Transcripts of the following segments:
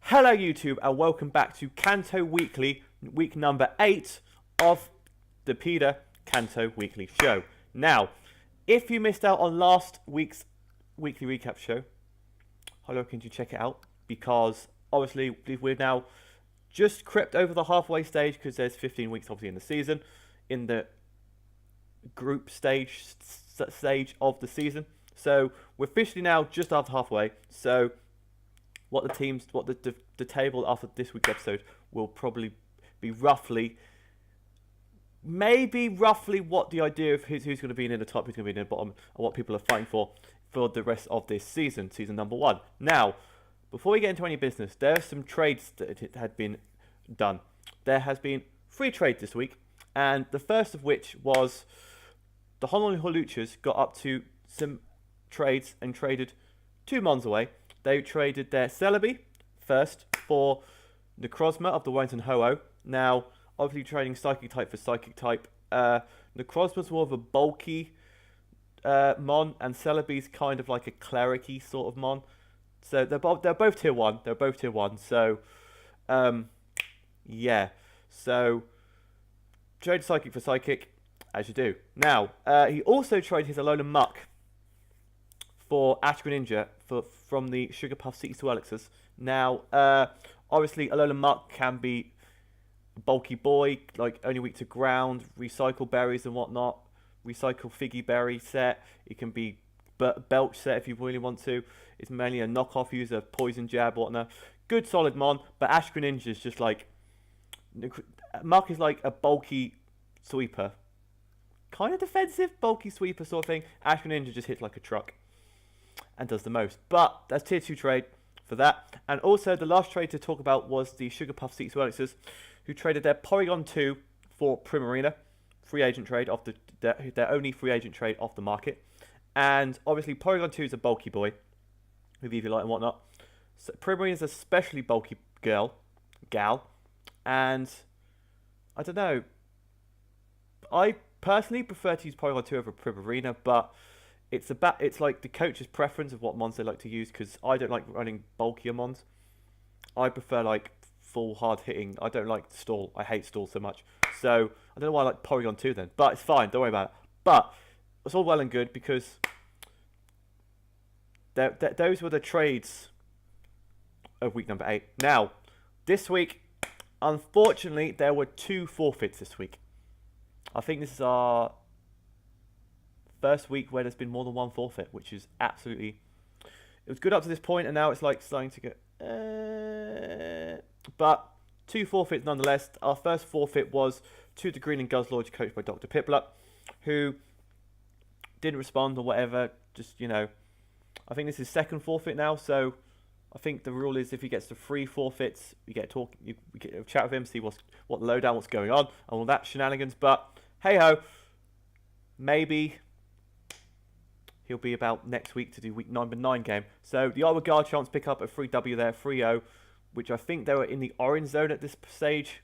Hello YouTube and welcome back to Kanto Weekly, week number 8 of the PIDA Kanto Weekly show. Now, if you missed out on last week's weekly recap show, I recommend you check it out because obviously we're now just crept over the halfway stage because there's 15 weeks obviously in the season, in the group stage of the season. So we're officially now just after halfway. So what the table after this week's episode will probably be roughly what the idea of who's going to be in the top, who's going to be in the bottom, and what people are fighting for the rest of this season number 1. Now, before we get into any business, there are some trades that had been done. There has been 3 trades this week, and the first of which was the Honolulu Luchas got up to some trades and traded 2 months away. They traded their Celebi first for Necrozma of the Wellington Ho-Oh. Now, obviously trading Psychic type for Psychic type. Necrozma's more of a bulky mon, and Celebi's kind of like a cleric-y sort of mon. So they're both tier 1. They're both tier 1. So, yeah. So, trade Psychic for Psychic, as you do. Now, he also traded his Alolan Muck for Ash Greninja from the Sugar Puff CT2 Elixirs. Now, obviously, Alolan Muck can be a bulky boy, like only weak to ground, recycle berries and whatnot, recycle Figgy Berry set. It can be Belch set if you really want to. It's mainly a knockoff user, Poison Jab, whatnot. Good solid mon, but Ash Greninja is just like... Muck is like a bulky sweeper. Kind of defensive, bulky sweeper sort of thing. Ash Greninja just hits like a truck and does the most. But that's tier 2 trade for that. And also the last trade to talk about was the Sugar Puff CT2 Elixirs, who traded their Porygon 2 for Primarina. Free agent trade off their only free agent trade off the market. And obviously Porygon 2 is a bulky boy with Eviolite and whatnot. So Primarina is a especially bulky gal. And I don't know. I personally prefer to use Porygon 2 over Primarina, but it's like the coach's preference of what mons they like to use, because I don't like running bulkier mons. I prefer like full hard hitting. I don't like stall. I hate stall so much. So I don't know why I like Porygon 2 then. But it's fine, don't worry about it. But it's all well and good because those were the trades of week number 8. Now, this week, unfortunately, there were 2 forfeits this week. I think this is our first week where there's been more than 1 forfeit, which is absolutely... It was good up to this point, and now it's like starting to get... But 2 forfeits nonetheless. Our first forfeit was to the Green and Guzzlord, coached by Dr. Piplup, who didn't respond or whatever. Just, you know, I think this is second forfeit now, so I think the rule is if he gets to 3 forfeits, you get a chat with him, see what the lowdown, what's going on, and all that shenanigans. But hey ho, maybe he'll be about next week to do week number 9 game. So the Iowa Garchomps pick up a 3W there, 3-0, which I think they were in the orange zone at this stage.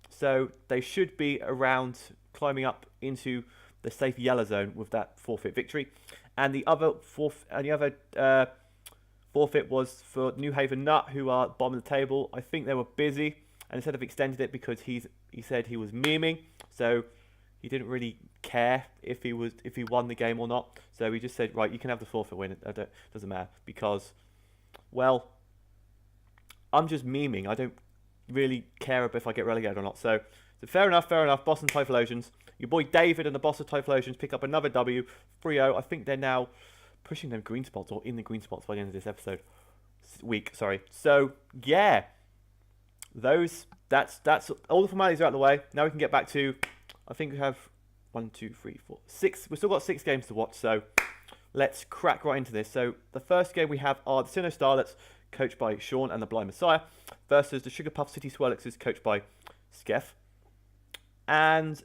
So they should be around climbing up into the safe yellow zone with that forfeit victory. And the other forfeit was for New Haven Nut, who are bottom of the table. I think they were busy, and instead of extended it because he said he was memeing, so he didn't really care if he won the game or not. So he just said, right, you can have the forfeit win. It doesn't matter because, well, I'm just memeing. I don't really care if I get relegated or not. So fair enough. Boston Typhlosions. Your boy David and the Boston Typhlosions pick up another W, 3-0. I think they're now pushing them green spots or in the green spots by the end of this week. So yeah, that's all the formalities are out of the way. Now we can get back to, I think we have 1, 2, 3, 4, 6. We've still got 6 games to watch, so let's crack right into this. So the first game we have are the Sinnoh Starlets, coached by Sean and the Blind Messiah, versus the Sugar Puff City Swellixes, coached by Skeff. And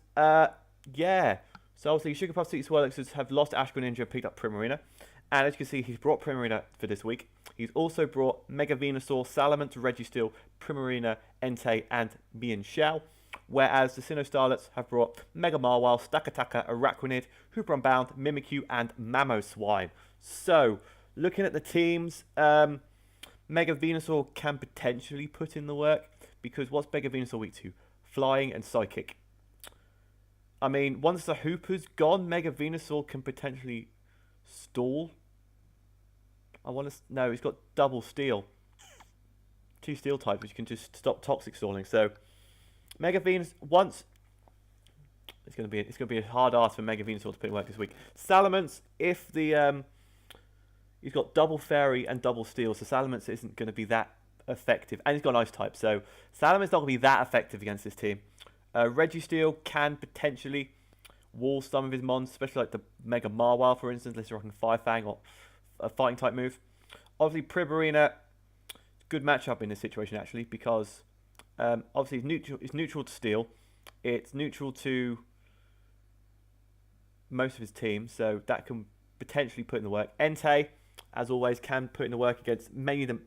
yeah, so obviously Sugar Puff City Swellixes have lost Ash Greninja and picked up Primarina. And as you can see, he's brought Primarina for this week. He's also brought Mega Venusaur, Salamence, Registeel, Primarina, Entei, and Mian Xiao. Whereas the Sinnoh Starlets have brought Mega Marwile, Stakataka, Araquanid, Hooper Unbound, Mimikyu, and Mamoswine. So, looking at the teams, Mega Venusaur can potentially put in the work, because what's Mega Venusaur weak to? Flying and Psychic. I mean, once the Hooper's gone, Mega Venusaur can potentially stall. No, he's got double Steel. 2 Steel types, which can just stop Toxic stalling. So, Mega Venus, once... It's gonna be a hard ask for Mega Venusaur to put in work this week. Salamence, if the he's got double Fairy and double Steel, so Salamence isn't going to be that effective, and he's got an Ice type, so Salamence not going to be that effective against this team. Registeel can potentially wall some of his mons, especially like the Mega Marwile, for instance, unless you're rocking Fire Fang or a fighting type move. Obviously, Primarina, good matchup in this situation actually, because obviously it's neutral to Steel, it's neutral to most of his team, so that can potentially put in the work. Entei, as always, can put in the work against mainly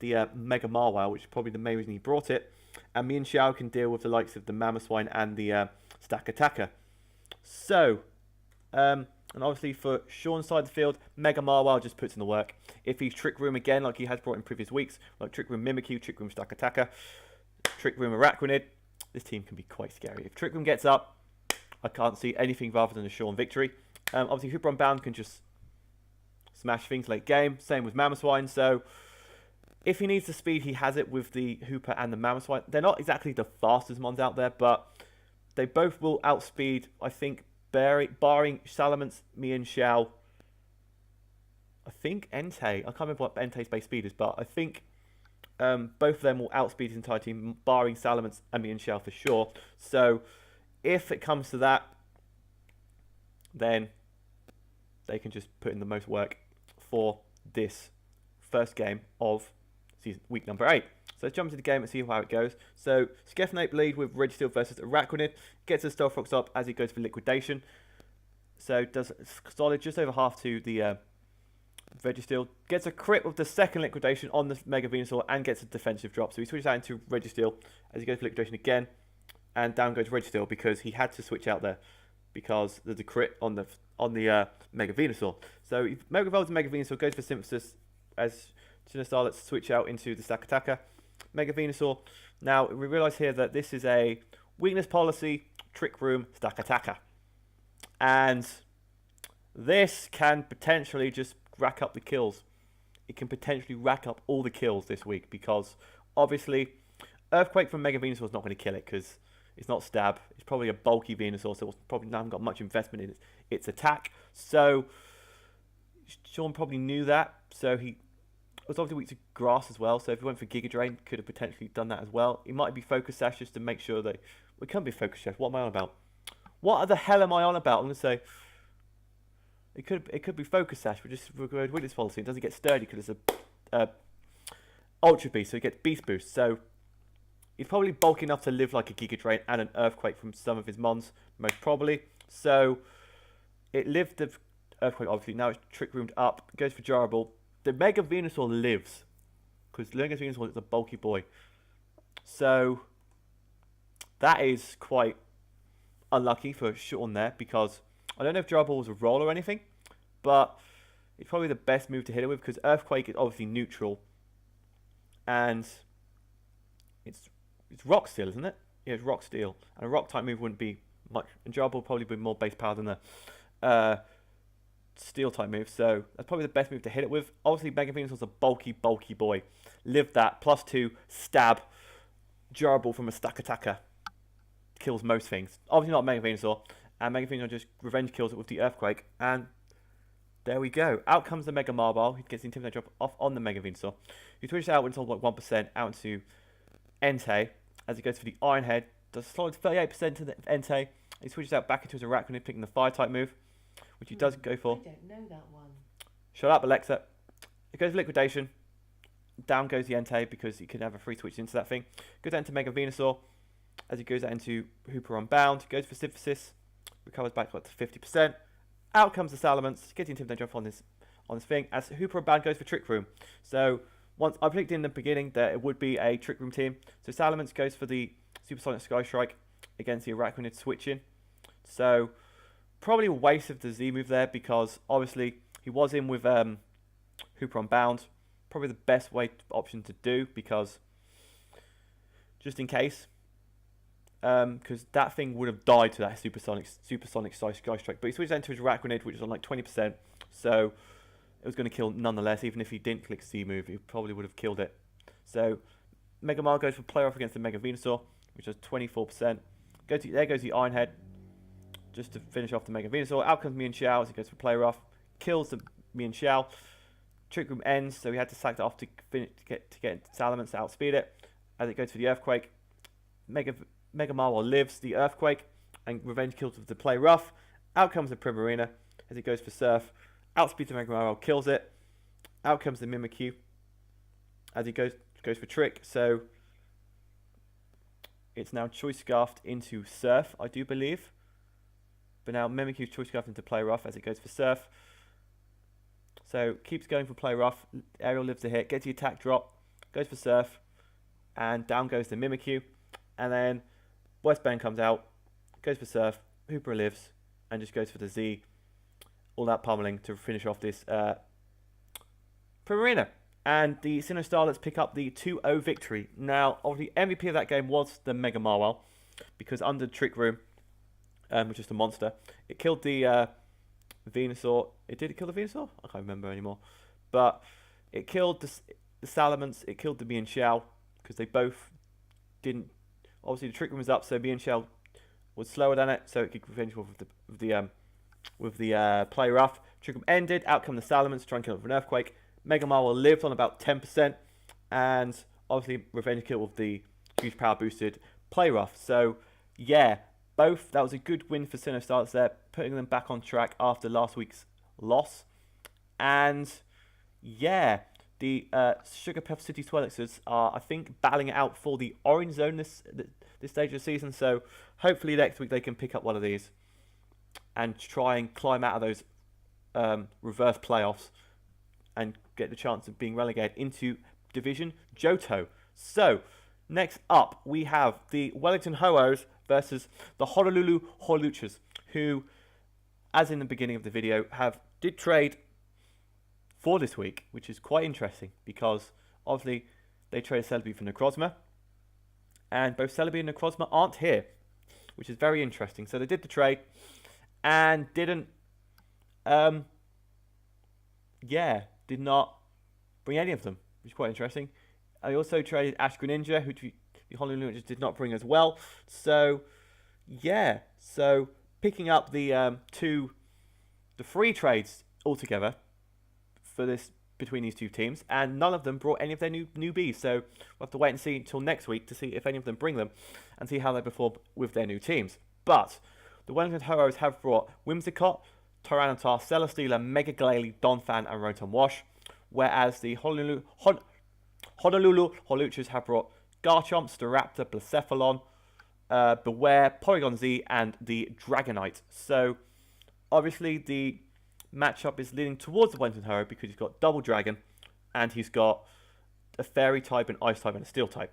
the Mega Marwile, which is probably the main reason he brought it. And Mian Xiao can deal with the likes of the Mamoswine and the Stack Attacker. So, and obviously for Sean's side of the field, Mega Marwile just puts in the work. If he's Trick Room again, like he has brought in previous weeks, like Trick Room Mimikyu, Trick Room Stack Attacker, Trick Room Arachnid, this team can be quite scary. If Trick Room gets up, I can't see anything rather than a Sean victory. Obviously, Hooper Unbound can just smash things late game. Same with Mamoswine. So, if he needs the speed, he has it with the Hooper and the Mamoswine. They're not exactly the fastest mons out there, but they both will outspeed, I think, barring Salamence, Mian Xiao. I think Entei. I can't remember what Entei's base speed is, but I think both of them will outspeed his entire team, barring Salamence and Mian Xiao for sure. So, if it comes to that, then they can just put in the most work for this first game of week number 8. So let's jump into the game and see how it goes. So Skefnate lead with Registeel versus Arachnid. Gets the Stealth Rocks up as he goes for Liquidation. So does solid just over half to the Registeel. Gets a crit with the second Liquidation on the Mega Venusaur and gets a defensive drop. So he switches out into Registeel as he goes for Liquidation again. And down goes Registeel because he had to switch out there because there's a crit on the Mega Venusaur. So he Mega Evolves the Mega Venusaur, goes for Synthesis as Sinistar. Let's switch out into the Stack Attacker. Mega Venusaur. Now we realise here that this is a weakness policy, Trick Room, Stack Attacker. And this can potentially just rack up the kills. It can potentially rack up all the kills this week because obviously Earthquake from Mega Venusaur is not going to kill it because it's not stab. It's probably a bulky Venusaur, so it's probably not got much investment in its attack. So Sean probably knew that. So he was obviously weak to grass as well. So if he went for Giga Drain, could have potentially done that as well. He might be Focus Sash just to make sure that we can't be Focus Sash. What am I on about? What the hell am I on about? I'm gonna say it could be Focus Sash, but just we're going with this policy. It doesn't get sturdy because it's a Ultra Beast, so he gets Beast Boost. So he's probably bulky enough to live like a Giga Drain and an Earthquake from some of his mons, most probably. So it lived the Earthquake, obviously. Now it's Trick Roomed up. Goes for Durable. The Mega Venusaur lives because the Mega Venusaur is a bulky boy. So that is quite unlucky for Sean there because I don't know if Durable was a roll or anything, but it's probably the best move to hit it with because Earthquake is obviously neutral and it's Rock Steel, isn't it? Yeah, it's Rock Steel. And a Rock type move wouldn't be much. And Durable would probably be more base power than the Steel type move. So that's probably the best move to hit it with. Obviously, Mega Venusaur's a bulky boy. Live that. +2 stab. Durable from a Stack Attacker. Kills most things. Obviously not Mega Venusaur. And Mega Venusaur just revenge kills it with the Earthquake. And there we go. Out comes the Mega Marwile. He gets the Intimidate drop off on the Mega Venusaur. He switches out until like 1% out into Entei as he goes for the Iron Head. Does a solid 38% to the Entei. He switches out back into his Arachnid, picking the Fire type move, which he does go for. I don't know that one. Shut up, Alexa. It goes for Liquidation. Down goes the Entei because he can have a free switch into that thing. Goes out into Mega Venusaur as he goes out into Hooper Unbound. Goes for Synthesis. Recovers back to 50%. Out comes the Salamence. Gets the Intimidate drop on this thing as Hooper Unbound goes for Trick Room. So once I predicted in the beginning that it would be a Trick Room team. So Salamence goes for the Supersonic Sky Strike against the Arachnid switching. So probably a waste of the Z move there because obviously he was in with Hooper Unbound. probably the best option to do, because just in case, because that thing would have died to that supersonic sky strike. But he switched into his rat grenade, which is on like 20%, so it was going to kill nonetheless. Even if he didn't click C move, he probably would have killed it. So Mega Mile goes for play rough against the Mega Venusaur, which has 24%. There goes the Iron Head, just to finish off the Mega Venusaur. Out comes Mian Xiao as he goes for play rough, kills the Mian Xiao. Trick Room ends, so he had to sack that off to get Salamence to outspeed it. As it goes for the Earthquake, Mega Marwell lives the Earthquake and revenge kills with the play rough. Out comes the Primarina as it goes for Surf. Outspeeds the Mega Marwell, kills it. Out comes the Mimikyu as he goes for Trick. So it's now Choice Scarfed into Surf, I do believe. But now Mimikyu's Choice Scarfed into play rough as it goes for Surf. So keeps going for play rough. Aerial lives the hit, gets the attack drop, goes for Surf, and down goes the Mimikyu. And then Westband comes out, goes for Surf, Hooper lives, and just goes for the Z. All that pummeling to finish off this Primarina. And the Sinnoh Starlets pick up the 2-0 victory. Now, obviously, MVP of that game was the Mega Marwell, because under Trick Room, which is the monster, it killed the Venusaur. Did it kill the Venusaur? I can't remember anymore. But it killed the Salamence, it killed the Mian Xiao, because they both didn't. Obviously, the Trick Room was up, so Mian Xiao was slower than it, so it could finish with the play rough. Trick Room ended. Out come the Salamence, trying to kill it with an Earthquake. Mega Marwell lived on about 10%, and obviously revenge kill with the huge power boosted play rough. So yeah, that was a good win for Sinnoh Starlets there, putting them back on track after last week's loss. And yeah, the Sugar Puff City Swellixers are, I think, battling it out for the Orange Zone this stage of the season. So hopefully next week they can pick up one of these and try and climb out of those reverse playoffs and get the chance of being relegated into Division Johto. So next up we have the Wellington Ho-Ohs versus the Honolulu Holuchas, who, as in the beginning of the video, did trade for this week, which is quite interesting because obviously they traded Celebi for Necrozma, and both Celebi and Necrozma aren't here, which is very interesting. So they did the trade and did not bring any of them, which is quite interesting. I also traded Ash Greninja, who the Honolulu just did not bring as well. So yeah, so picking up the free trades altogether for this between these two teams, and none of them brought any of their newbies. So we'll have to wait and see until next week to see if any of them bring them and see how they perform with their new teams. But the Wellington Ho-Ohs have brought Whimsicott, Tyranitar, Celesteela, Mega Glalie, Donphan, and Rotom Wash, whereas the Honolulu Holuchas have brought Garchomp, Staraptor, Blacephalon, Beware, Porygon Z, and the Dragonite. So obviously the matchup is leaning towards the Wellington Ho because he's got Double Dragon and he's got a Fairy type, an Ice type, and a Steel type.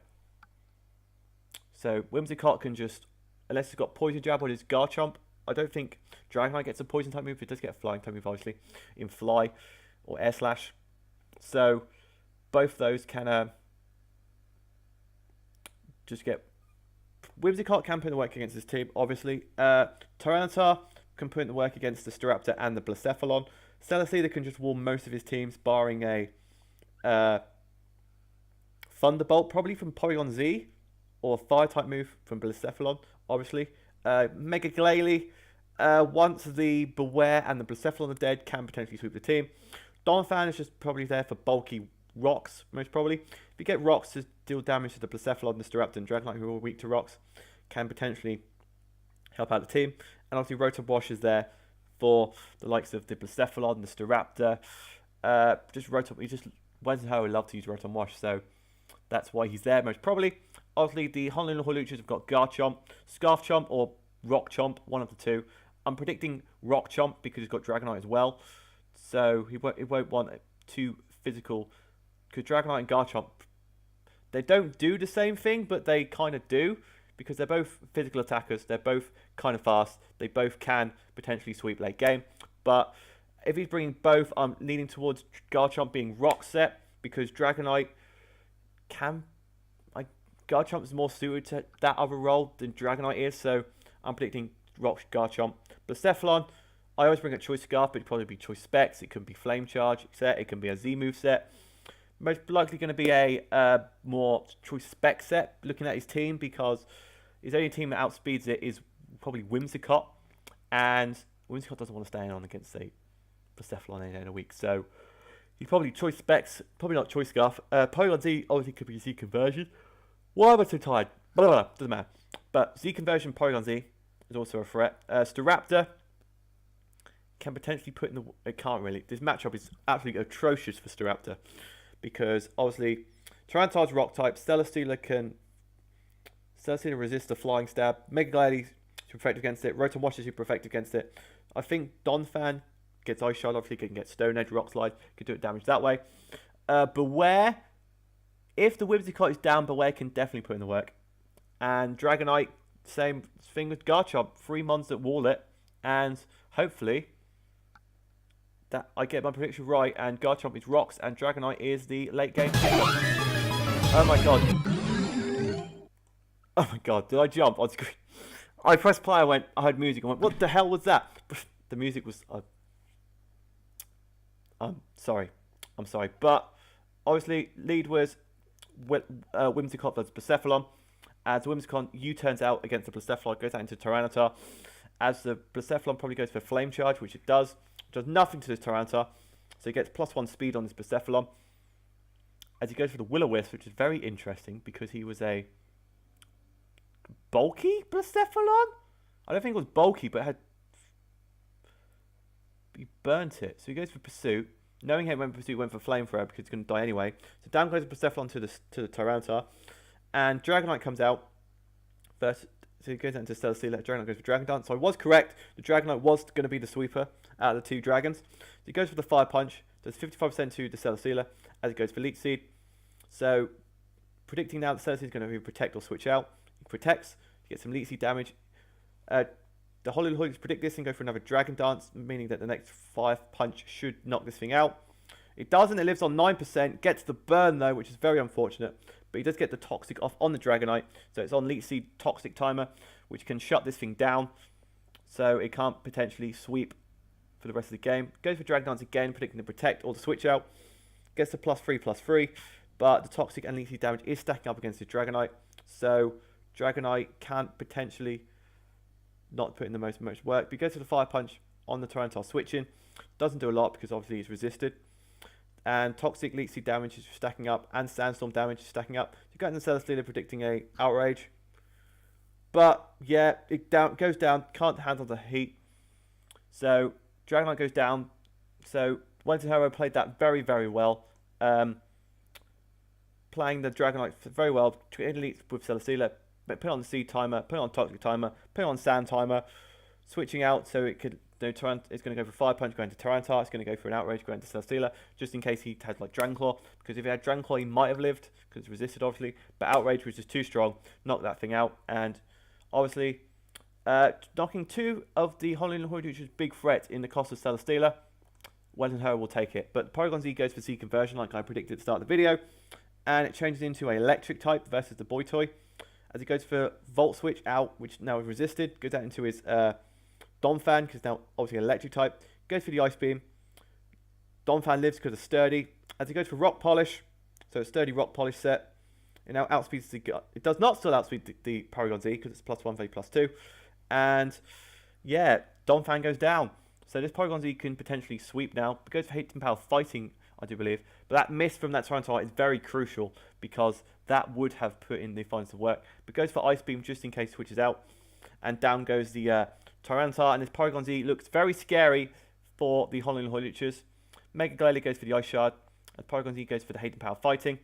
So Whimsicott can just, unless he's got Poison Jab on his Garchomp, I don't think Dragonite gets a Poison type move. It does get a Flying type move, obviously, in Fly or Air Slash. So both those can just get. Whimsicott can put in the work against this team, obviously. Tyranitar can put in the work against the Staraptor and the Blacephalon. Celesteela can just wall most of his teams, barring a Thunderbolt, probably from Porygon Z, or a Fire type move from Blacephalon, obviously. Mega Glalie, once the Beware and the Blacephalon are dead, can potentially sweep the team. Donphan is just probably there for bulky rocks, most probably. If you get rocks to deal damage to the Blacephalon, the Staraptor, and Dragonite, who are weak to rocks, can potentially help out the team. And obviously Rotom Wash is there for the likes of the Blacephalon, the Staraptor. Wellington Ho love to use Rotom Wash, so that's why he's there, most probably. Obviously, the Honolulu Holuchas have got Garchomp, Scarf Chomp, or Rock Chomp, one of the two. I'm predicting Rock Chomp because he's got Dragonite as well. So he won't want too physical. Because Dragonite and Garchomp, they don't do the same thing, but they kind of do. Because they're both physical attackers. They're both kind of fast. They both can potentially sweep late game. But if he's bringing both, I'm leaning towards Garchomp being Rock set. because Dragonite Garchomp is more suited to that other role than Dragonite is, so I'm predicting Rock Garchomp. Blacephalon, I always bring a Choice Scarf, but it'd probably be Choice Specs. It can be Flame Charge set. It can be a Z move set. Most likely going to be a more Choice Spec set, looking at his team, because his only team that outspeeds it is probably Whimsicott, and Whimsicott doesn't want to stay on against a Blacephalon any day in a week, so he's probably Choice Specs, probably not Choice Scarf. Porygon Z obviously could be Z Conversion. Why am I so tired? Blah, blah, blah, doesn't matter. But Z Conversion Porygon Z is also a threat. Staraptor can potentially put in the... It can't really. This matchup is absolutely atrocious for Staraptor, because obviously Tyranitar's Rock type. Stellar Stealer can... Stellar Stealer resist the Flying Stab. Mega Glady super effective against it. Rotom Wash is super effective against it. I think Donphan gets Ice Shard. Obviously can get Stone Edge, Rock Slide. Can do it damage that way. Beware. If the Whimsicott is down, Beware can definitely put in the work. And Dragonite, same thing with Garchomp. 3 mons that wall it. And hopefully that I get my prediction right, and Garchomp is Rocks, and Dragonite is the late game killer. Oh my god. Oh my god, did I jump on screen? I pressed play, I heard music, I went, what the hell was that? The music was... I'm sorry. But obviously, lead was Whimsicott versus Blacephalon. As Whimsicott U-turns out against the Blacephalon, goes out into Tyranitar. As the Blacephalon probably goes for Flame Charge, which it does. Does nothing to this Tyranitar, so he gets +1 speed on this Blacephalon. As he goes for the Will-O-Wisp, which is very interesting because he was a bulky Blacephalon? I don't think it was bulky, but he burnt it. So he goes for Pursuit. Knowing he went for Pursuit, went for Flamethrower because he's going to die anyway. So down goes the Blacephalon to the Tyranitar. And Dragonite comes out first. So he goes into Stellar Stealer. Dragonite goes for Dragon Dance. So I was correct. The Dragonite was going to be the sweeper out of the 2 dragons. So he goes for the Fire Punch. Does 55% to the Stellar Stealer as he goes for Leech Seed. So predicting now that Stellar Seed is going to protect or switch out. He protects. He gets some Leech Seed damage. The Holy Hoolies predict this and go for another Dragon Dance, meaning that the next 5 punch should knock this thing out. It doesn't. It lives on 9%. Gets the burn though, which is very unfortunate. But he does get the Toxic off on the Dragonite. So it's on Leech Seed Toxic Timer, which can shut this thing down. So it can't potentially sweep for the rest of the game. Goes for Dragon Dance again, predicting the Protect or the Switch out. Gets the +3/+3. But the Toxic and Leech Seed damage is stacking up against the Dragonite. So Dragonite can't potentially not put in the most work. But he goes for the Fire Punch on the Tyranitar switching. Doesn't do a lot because obviously it's resisted. And Toxic, Leech Seed damage is stacking up, and Sandstorm damage is stacking up. You got in the Stellar Stealer predicting a Outrage. But yeah, it goes down, can't handle the heat. So Dragonite goes down. So Wellington Hero played that very, very well. Playing the Dragonite very well. Elite with Stellar Stealer. Put on the Seed Timer, put on Toxic Timer, put on Sand Timer. Switching out so it could... It's going to go for Fire Punch, going to Tyranitar. It's going to go for an Outrage, going to Stellar Stealer, just in case he had like Dragon Claw. Because if he had Dragon Claw, he might have lived, because it's resisted, obviously. But Outrage was just too strong, knocked that thing out. And obviously, knocking 2 of the Holy Hood, which is a big threat in the cost of Stellar Stealer. Wellington Hero will take it. But Porygon Z goes for Z Conversion, like I predicted at the start of the video. And it changes into an Electric type versus the Boy Toy. As he goes for Volt Switch out, which now is resisted, goes out into his... Donphan, because now obviously an Electric type, goes for the Ice Beam. Donphan lives because of Sturdy. As he goes for Rock Polish, so a Sturdy Rock Polish set. It now outspeeds the... It does not still outspeed the Porygon Z, because it's +1 v +2. And yeah, Donphan goes down. So this Porygon Z can potentially sweep now. It goes for Hate and Power Fighting, I do believe. But that miss from that Tyranitar is very crucial, because that would have put in the finals of work. But goes for Ice Beam just in case it switches out. And down goes the... Tyranitar, and this Porygon Z looks very scary for the Holland Hoyluchers. Mega Glalie goes for the Ice Shard, and Porygon Z goes for the Hate and Power Fighting.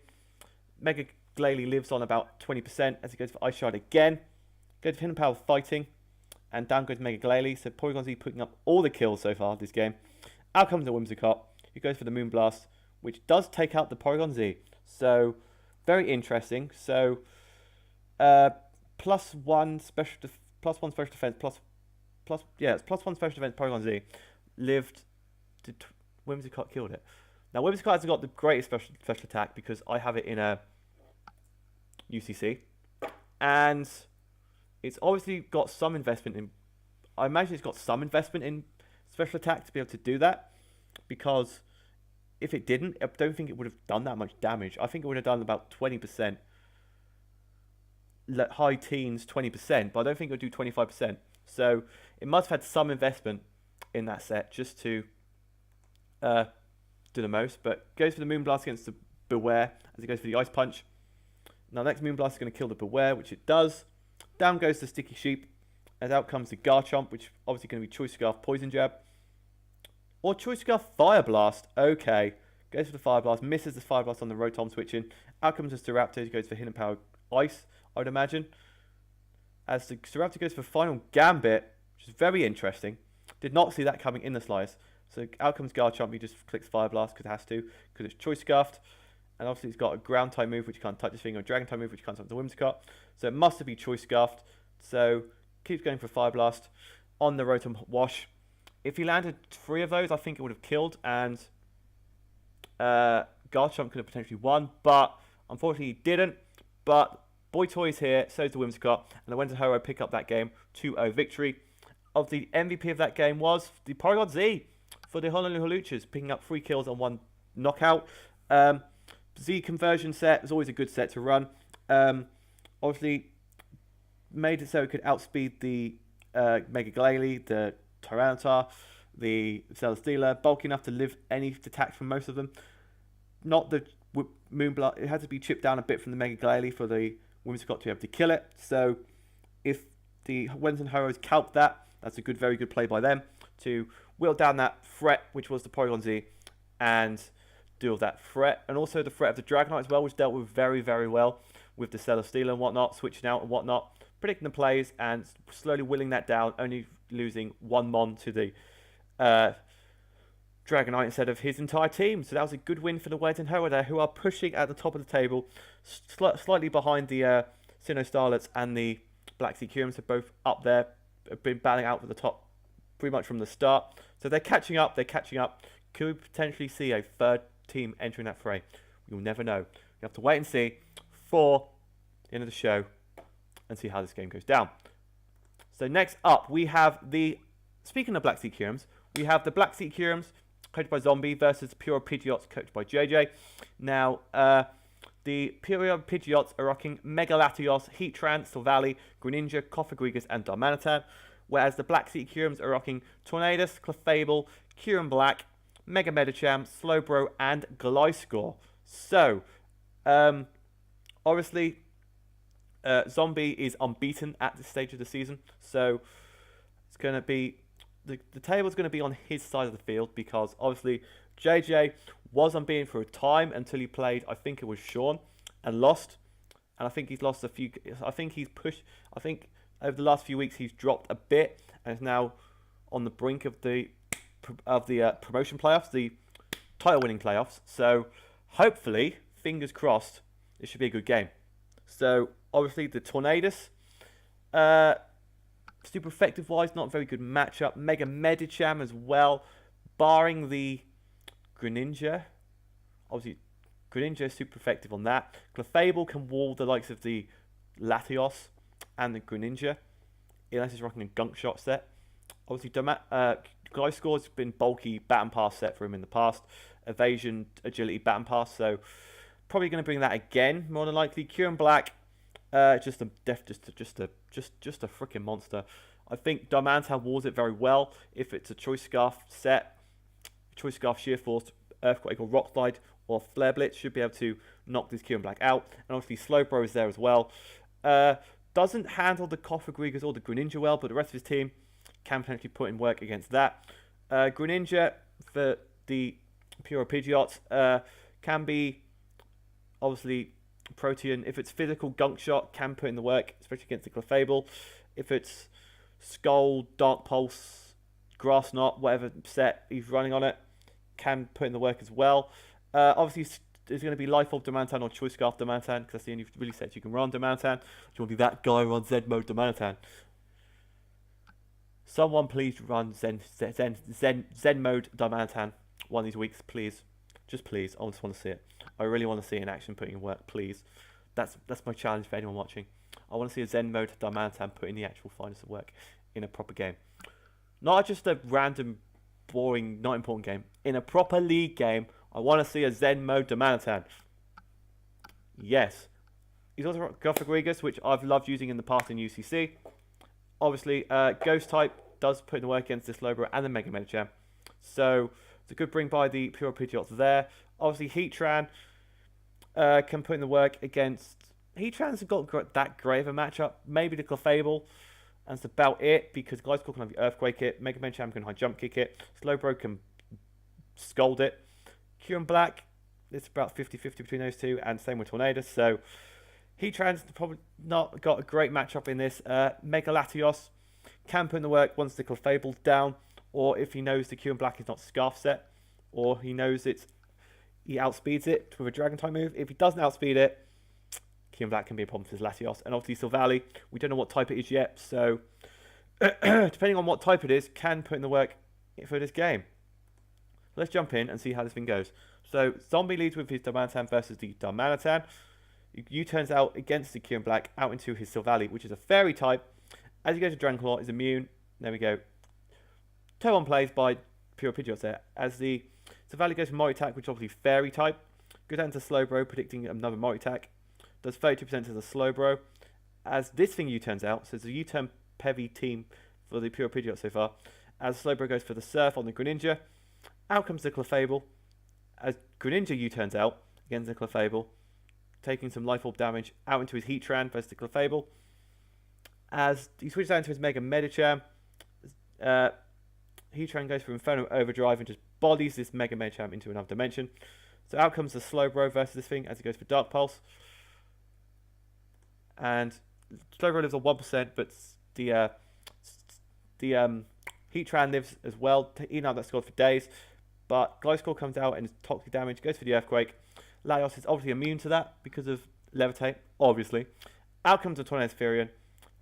Mega Glalie lives on about 20% as he goes for Ice Shard again. Goes for Hidden Power Fighting, and down goes Mega Glalie. So Porygon Z putting up all the kills so far this game. Out comes the Whimsicott, who goes for the Moonblast, which does take out the Porygon Z. So very interesting. So +1 special defense, it's +1 special defense Porygon Z lived. Did Whimsicott killed it? Now, Whimsicott hasn't got the greatest special attack because I have it in a UCC. And it's obviously got some investment in... I imagine it's got some investment in special attack to be able to do that. Because if it didn't, I don't think it would have done that much damage. I think it would have done about 20%. High teens, 20%. But I don't think it would do 25%. So it must have had some investment in that set just to do the most. But goes for the Moonblast against the Beware as it goes for the Ice Punch. Now, next Moonblast is going to kill the Beware, which it does. Down goes the Sticky Sheep. As out comes the Garchomp, which obviously going to be Choice Scarf, Poison Jab. Or Choice Scarf, Fire Blast. Okay. Goes for the Fire Blast. Misses the Fire Blast on the Rotom switching. Out comes the Staraptor. Goes for Hidden Power Ice, I would imagine. As the Staraptor goes for Final Gambit, which is very interesting. Did not see that coming in the slice. So out comes Garchomp. He just clicks Fire Blast because it has to. Because it's Choice Scarfed. And obviously, he's got a Ground type move, which you can't touch his finger, a Dragon type move, which you can't touch the Whimsicott. So it must have been Choice Scarfed. So keeps going for Fire Blast on the Rotom Wash. If he landed 3 of those, I think it would have killed. And Garchomp could have potentially won. But unfortunately, he didn't. But Boy Toy's here, so is the Whimsicott. And the Wenzel Hero pick up that game 2-0 victory. Of the MVP of that game was the Porygon Z for the Honolulu Holuchas, picking up 3 kills and 1 knockout. Z conversion set was always a good set to run. Obviously, made it so it could outspeed the Mega Glalie, the Tyranitar, the Celesteela, bulky enough to live any attacks from most of them. Not the Moonblast. It had to be chipped down a bit from the Mega Glalie for the Whimsicott to be able to kill it. So, if the Wenzel Heroes calc that, that's a very good play by them to whittle down that threat, which was the Porygon Z, and deal with that threat. And also the threat of the Dragonite as well, which dealt with very, very well with the Celesteela and whatnot, switching out and whatnot, predicting the plays and slowly whittling that down, only losing 1 Mon to the Dragonite instead of his entire team. So that was a good win for the Wenzel Hero there, who are pushing at the top of the table, slightly behind the Sinnoh Starlets and the Black Sea Curums, are both up there, have been battling out for the top pretty much from the start. So they're catching up, Could we potentially see a third team entering that fray? You'll never know. You have to wait and see for the end of the show and see how this game goes down. So next up, we have speaking of Black Sea Curums, we have the Black Sea Curums, coached by Zombie, versus Pure Pidgeots, coached by JJ. Now, the Pure Pidgeots are rocking Mega Latios, Heatran, Silvally, Greninja, Cofagrigus, and Darmanitan, whereas the Black Sea Curums are rocking Tornadus, Clefable, Kyurem Black, Mega Medicham, Slowbro, and Gliscor. So, obviously, Zombie is unbeaten at this stage of the season. So, it's going to be... The table's going to be on his side of the field because, obviously, JJ was unbeaten for a time until he played, I think it was Sean, and lost. And I think he's lost a few... I think he's pushed... I think over the last few weeks, he's dropped a bit and is now on the brink of the promotion playoffs, the title-winning playoffs. So, hopefully, fingers crossed, it should be a good game. So, obviously, the Tornadus, super effective-wise, not a very good matchup. Mega Medicham as well, barring the Greninja. Obviously, Greninja is super effective on that. Clefable can wall the likes of the Latios and the Greninja, unless he's rocking a Gunk Shot set. Obviously, Gliscor's been bulky bat and pass set for him in the past. Evasion, agility, bat and pass. So probably going to bring that again, more than likely. Kyurem Black, just a freaking monster. I think Darmanitan walls it very well if it's a Choice Scarf set. Choice Scarf, Sheer Force, Earthquake or Rock Slide or Flare Blitz should be able to knock this Kyurem Black out. And obviously Slowbro is there as well. Doesn't handle the Cofagrigus or the Greninja well, but the rest of his team can potentially put in work against that. Greninja for the Pure Pidgeots can be obviously Protean. If it's physical, Gunk Shot can put in the work, especially against the Clefable. If it's Skull, Dark Pulse, Grass Knot, whatever set he's running on it, can put in the work as well. Obviously, there's going to be Life Orb Darmanitan or Choice Scarf Darmanitan, because that's the only really sets you can run Darmanitan. Do you want to be that guy who runs Z mode Darmanitan? Someone please run Zen mode Darmanitan one of these weeks, please. Just please, I just want to see it. I really want to see it in action, putting in work, please. That's my challenge for anyone watching. I want to see a Zen mode Darmanitan put in the actual finest of work in a proper game. Not just a random, boring, not important game. In a proper league game, I want to see a Zen mode Darmanitan. Yes. He's also got Gothic Regus, which I've loved using in the past in UCC. Obviously, Ghost type does put in the work against the Slowbro and the Mega Medicham. So, it's a good bring by the Pure Pidgeots there. Obviously, Heatran can put in the work against... Heatrans have got that great of a matchup. Maybe the Clefable. And that's about it, because Gliscor can have the Earthquake it. Mega Medicham can high jump kick it. Slowbro can scold it. Kyurem Black, it's about 50-50 between those two. And same with Tornadus. So, Heatran's probably not got a great matchup in this. Mega Latios can put in the work once the Clefable's down, or if he knows the Kyurem Black is not Scarf set, or he knows he outspeeds it with a Dragon type move. If he doesn't outspeed it, Kyurem Black can be a problem for his Latios. And obviously Silvally, we don't know what type it is yet, so depending on what type it is, can put in the work for this game. Let's jump in and see how this thing goes. So Zombie leads with his Darmanitan versus the Darmanitan. U-turns out against the Kyurem Black out into his Silvally, which is a Fairy type. As he goes to Dragon Claw, is immune. There we go. Toe on plays by Pure Pidgeots there. As the Silvally goes for Mori Attack, which is obviously Fairy type. Goes down to Slowbro, predicting another Mori Attack. Does 32% to the Slowbro. As this thing U-turns out, so it's a U-turn heavy team for the Pure Pidgeot so far. As Slowbro goes for the Surf on the Greninja. Out comes the Clefable. As Greninja U-turns out against the Clefable, taking some Life Orb damage out into his Heatran versus the Clefable. As he switches out into his Mega Medicham, Heatran goes for Inferno Overdrive and just bodies this Mega Medicham into another dimension. So out comes the Slowbro versus this thing as he goes for Dark Pulse. And Slowbro lives on 1%, but the Heatran lives as well, even though that's scored for days. But Gliscor comes out and is toxic damage, goes for the Earthquake. Latios is obviously immune to that because of Levitate, obviously. Out comes the Tornadus Furion.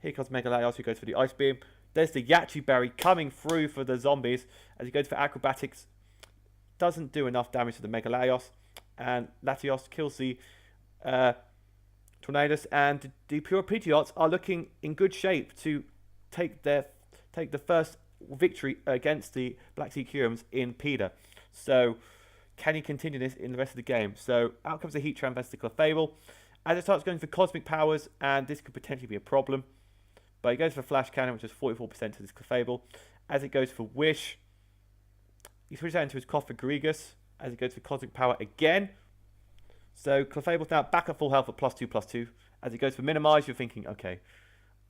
Here comes Mega Latios, who goes for the Ice Beam. There's the Yachi Berry coming through for the zombies as he goes for Acrobatics. Doesn't do enough damage to the Mega Latios. And Latios kills the Tornadus. And the Pure Pidgeots are looking in good shape to take the first victory against the Black Sea Kyurems in PIDA. So, can he continue this in the rest of the game? So, out comes the Heatran versus the Clefable. As it starts going for Cosmic Powers, and this could potentially be a problem. But he goes for Flash Cannon, which is 44% to this Clefable. As it goes for Wish, he switches out into his Gothic Regus. As it goes for Cosmic Power again. So, Clefable's now back at full health at +2/+2. As it goes for Minimize, you're thinking, okay.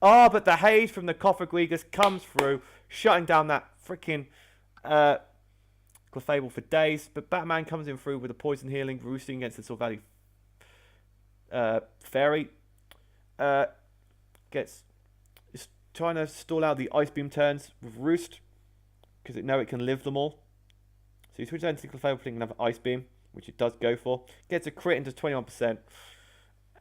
Oh, but the haze from the Gothic Regus comes through, shutting down that freaking Clefable for days. But Batman comes in through with a Poison Healing, roosting against the Silvally Fairy. Is trying to stall out the Ice Beam turns with Roost, because it know it can live them all. So he switches out into the Clefable, putting another Ice Beam, which it does go for. Gets a crit into 21%.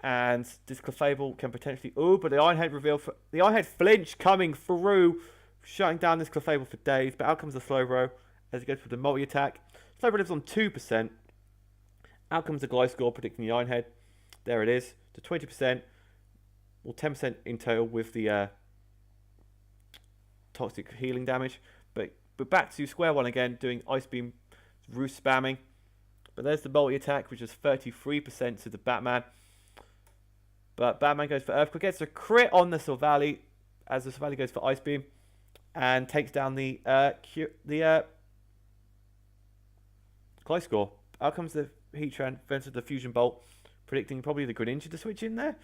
And this Clefable can potentially... Oh, but the Iron Head reveal for... The Iron Head flinch coming through, shutting down this Clefable for days. But out comes the Slowbro as it goes for the multi-attack. Slowbro lives on 2%. Out comes the Gliscor, predicting the Iron Head. There it is, to 20%. Or 10% in total with the toxic healing damage. But back to square one again, doing Ice Beam, Roost spamming. But there's the multi-attack, which is 33% to the Batman. But Batman goes for Earthquake, gets a crit on the Silvally, as the Silvally goes for Ice Beam, and takes down the Gliscor. Out comes the Heatran, versus the Fusion Bolt, predicting probably the Greninja to switch in there.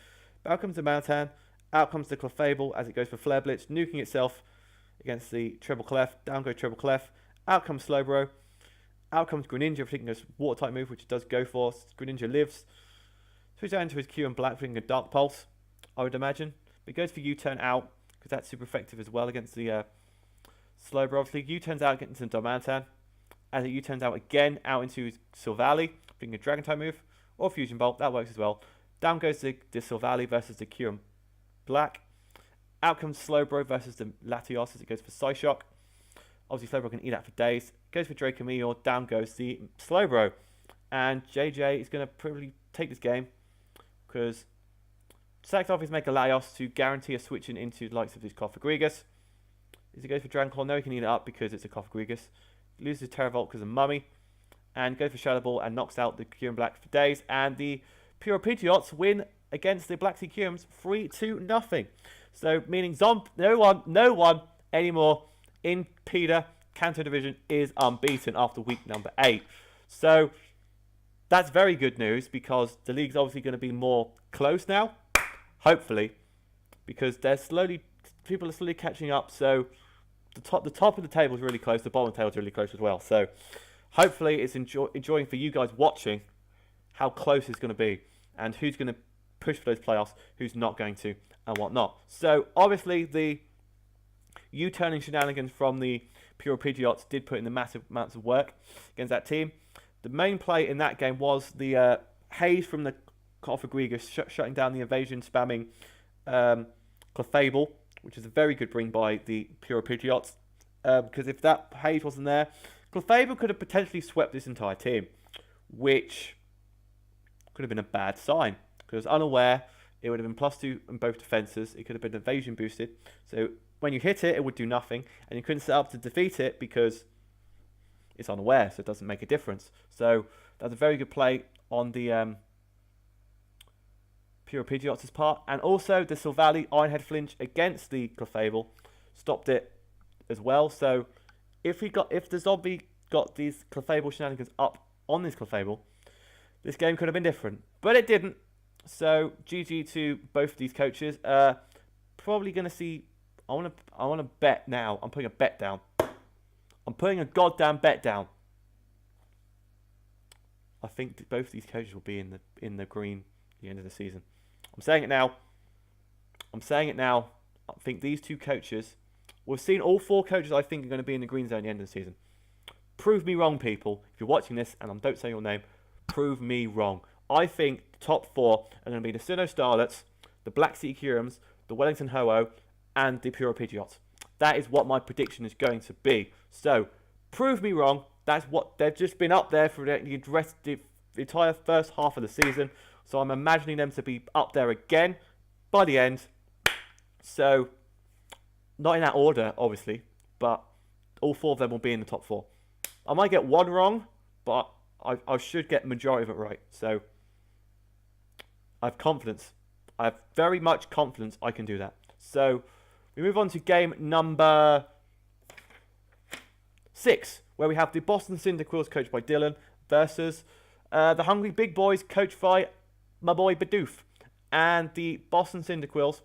But out comes the Mantan, out comes the Clefable as it goes for Flare Blitz, nuking itself against the Treble Clef. Down goes Treble Clef. Out comes Slowbro. Out comes Greninja, predicting a Water type move, which it does go for. Greninja lives. Switch out into his Kyurem Black, putting a Dark Pulse, I would imagine. But he goes for U-turn out, because that's super effective as well against the Slowbro. Obviously, U-turns out, getting into Darmanitan. As it U-turns out again, out into his Silvally, putting a Dragon type move, or Fusion Bolt, that works as well. Down goes the Silvally versus the Kyurem Black. Out comes Slowbro versus the Latios as it goes for Psyshock. Obviously, Slowbro can eat that for days. Goes for Draco Meteor, down goes the Slowbro. And JJ is going to probably take this game because sacked off his Mega Laios to guarantee a switching into the likes of his Cofagrigus. As he goes for Dragon Claw, no, he can eat it up because it's a Cofagrigus. Loses Terravolt because of Mummy. And goes for Shadow Ball and knocks out the Kyurem Black for days. And the Pure Pidgeots win against the Black Sea Kyurems 3-0. So meaning no one anymore in PIDA Kanto Division is unbeaten after week number 8. So that's very good news because the league's obviously going to be more close now, hopefully, because people are slowly catching up. So the top of the table is really close, the bottom of the table is really close as well. So hopefully it's enjoying for you guys watching how close it's going to be and who's going to push for those playoffs, who's not going to, and whatnot. So obviously the U-turning shenanigans from the Pure Pidgeots did put in the massive amounts of work against that team. The main play in that game was the haze from the Cofagrigus shutting down the evasion spamming Clefable, which is a very good bring by the Pure Pidgeots. Because if that haze wasn't there, Clefable could have potentially swept this entire team, which could have been a bad sign. Because unaware, it would have been +2 in both defenses. It could have been evasion boosted. So when you hit it, it would do nothing. And you couldn't set up to defeat it because it's unaware, so it doesn't make a difference. So that's a very good play on the Pure Pidgeot's part. And also the Silvally Ironhead flinch against the Clefable stopped it as well. So if the zombie got these Clefable shenanigans up on this Clefable, this game could have been different. But it didn't. So GG to both of these coaches. Probably going to see. I want to bet now. I'm putting a bet down. I'm putting a goddamn bet down. I think both of these coaches will be in the green at the end of the season. I'm saying it now. I think these two coaches. We've seen all 4 coaches I think are going to be in the green zone at the end of the season. Prove me wrong, people. If you're watching this and I don't say your name, prove me wrong. I think the top 4 are going to be the Sinnoh Starlets, the Black Sea Kyurems, the Wellington Ho-Oh, and the Pure Pidgeots. That is what my prediction is going to be. So, prove me wrong. That's what they've just been up there for the entire first half of the season. So I'm imagining them to be up there again by the end. So, not in that order, obviously, but all 4 of them will be in the top 4. I might get one wrong, but I should get majority of it right. So, I have confidence. I have very much confidence I can do that. So, we move on to game number 6, where we have the Boston Cyndaquils coached by Dylan versus the Hungry Big Boys coached by my boy Bidoof. And the Boston Cyndaquils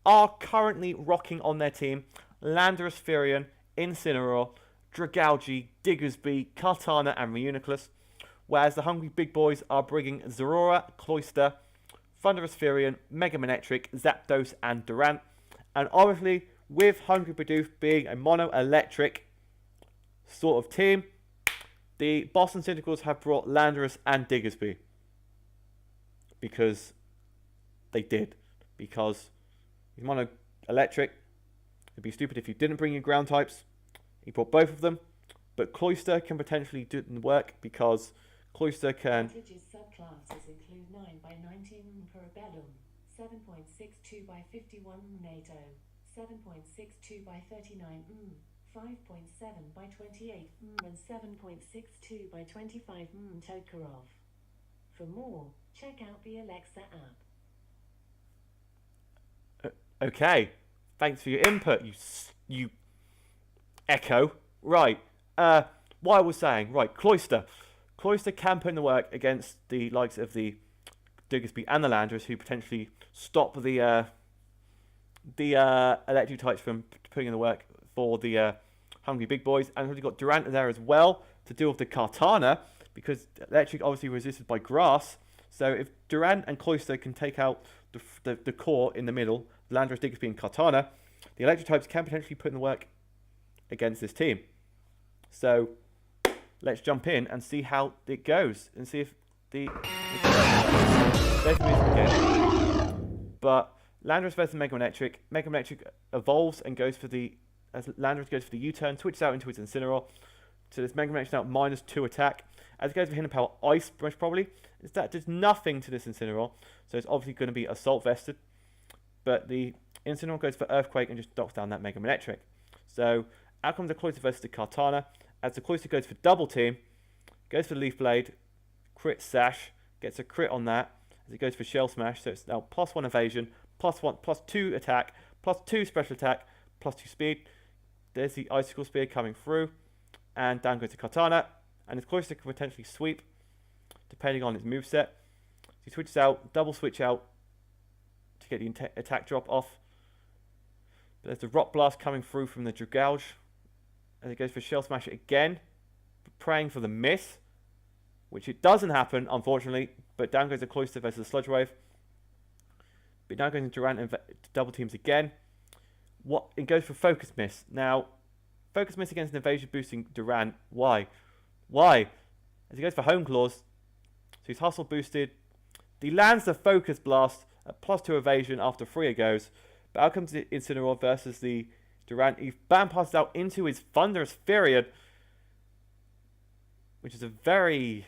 are currently rocking on their team Landorus, Firion, Incineroar, Dragalge, Diggersby, Kartana, and Reuniclus. Whereas the Hungry Big Boys are bringing Zorora, Cloyster, Thunderous Firion, Mega Manectric, Zapdos, and Durant. And obviously, with Hungry Bidoof being a mono-electric sort of team, the Boston Cyndaquils have brought Landorus and Diggersby. Because they did. Because he's mono-electric. It'd be stupid if you didn't bring your ground types. He brought both of them. But Cloyster can potentially do the work because Cloyster can... Subclasses include 9 by 19 Parabellum, 7.62 by 51 NATO, 7.62 by 39 5.7 by 28 and 7.62 by 25 Tokarov. For more, check out the Alexa app. Okay, thanks for your input, you Echo. Right, what I was saying, right, Cloyster. Cloyster can put in the work against the likes of the Diggersby and the Landorus, who potentially stop the electric types from putting in the work for the Hungry Big Boys. And we've got Durant there as well to deal with the Kartana, because electric obviously resisted by grass. So if Durant and Cloyster can take out the core in the middle, Landorus, Diggersby, and Kartana, the electric types can potentially put in the work against this team. So let's jump in and see how it goes and see if the but Landorus versus Mega Manectric. Mega Manectric evolves and goes for the as Landorus goes for the U-turn, switches out into its Incineroar. So this Mega Manectric now -2 attack, As it goes for Hidden Power Ice, most probably. That does nothing to this Incineroar, so it's obviously going to be Assault Vested. But the Incineroar goes for Earthquake and just knocks down that Mega Man Electric. So out comes the Cloyster versus the Kartana. As the Cloyster goes for Double Team, goes for Leaf Blade, crit Sash, gets a crit on that. As it goes for Shell Smash, so it's now +1 evasion, +2 attack, +2 special attack, +2 speed. There's the Icicle Spear coming through, and down goes the Katana, and its Cloyster can potentially sweep, depending on its moveset. So he switches out, double switch out to get the attack drop off. But there's the Rock Blast coming through from the Dragouge, and it goes for Shell Smash again, praying for the miss, which it doesn't happen, unfortunately. But down goes the Cloyster versus the Sludge Wave. But now goes into Durant and double teams again. It goes for Focus Miss. Now, Focus Miss against an evasion boosting Durant. Why? As he goes for Home Claws. So he's hustle boosted. He lands the Focus Blast at +2 evasion after 3 goes. But out comes the Incineroar versus the Durant. He bam passes out into his Thunderous Furion, which is a very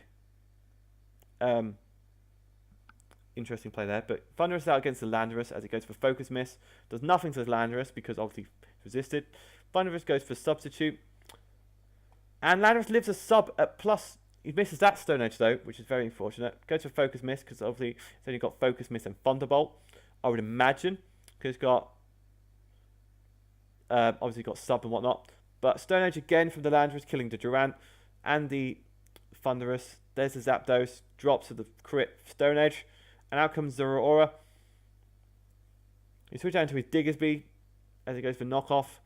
interesting play there. But Thunderous out against the Landorus as it goes for Focus Miss. Does nothing to the Landorus because obviously it's resisted. Thunderous goes for Substitute. And Landorus lives a sub at plus. He misses that Stone Edge though, which is very unfortunate. Goes for Focus Miss because obviously it's only got Focus Miss and Thunderbolt, I would imagine. Because it's got obviously got sub and whatnot. But Stone Edge again from the Landorus, killing the Durant and the Thunderous. There's the Zapdos, drops to the crit Stone Edge, and out comes Zeraora. He switches out into his Diggersby as it goes for Knockoff.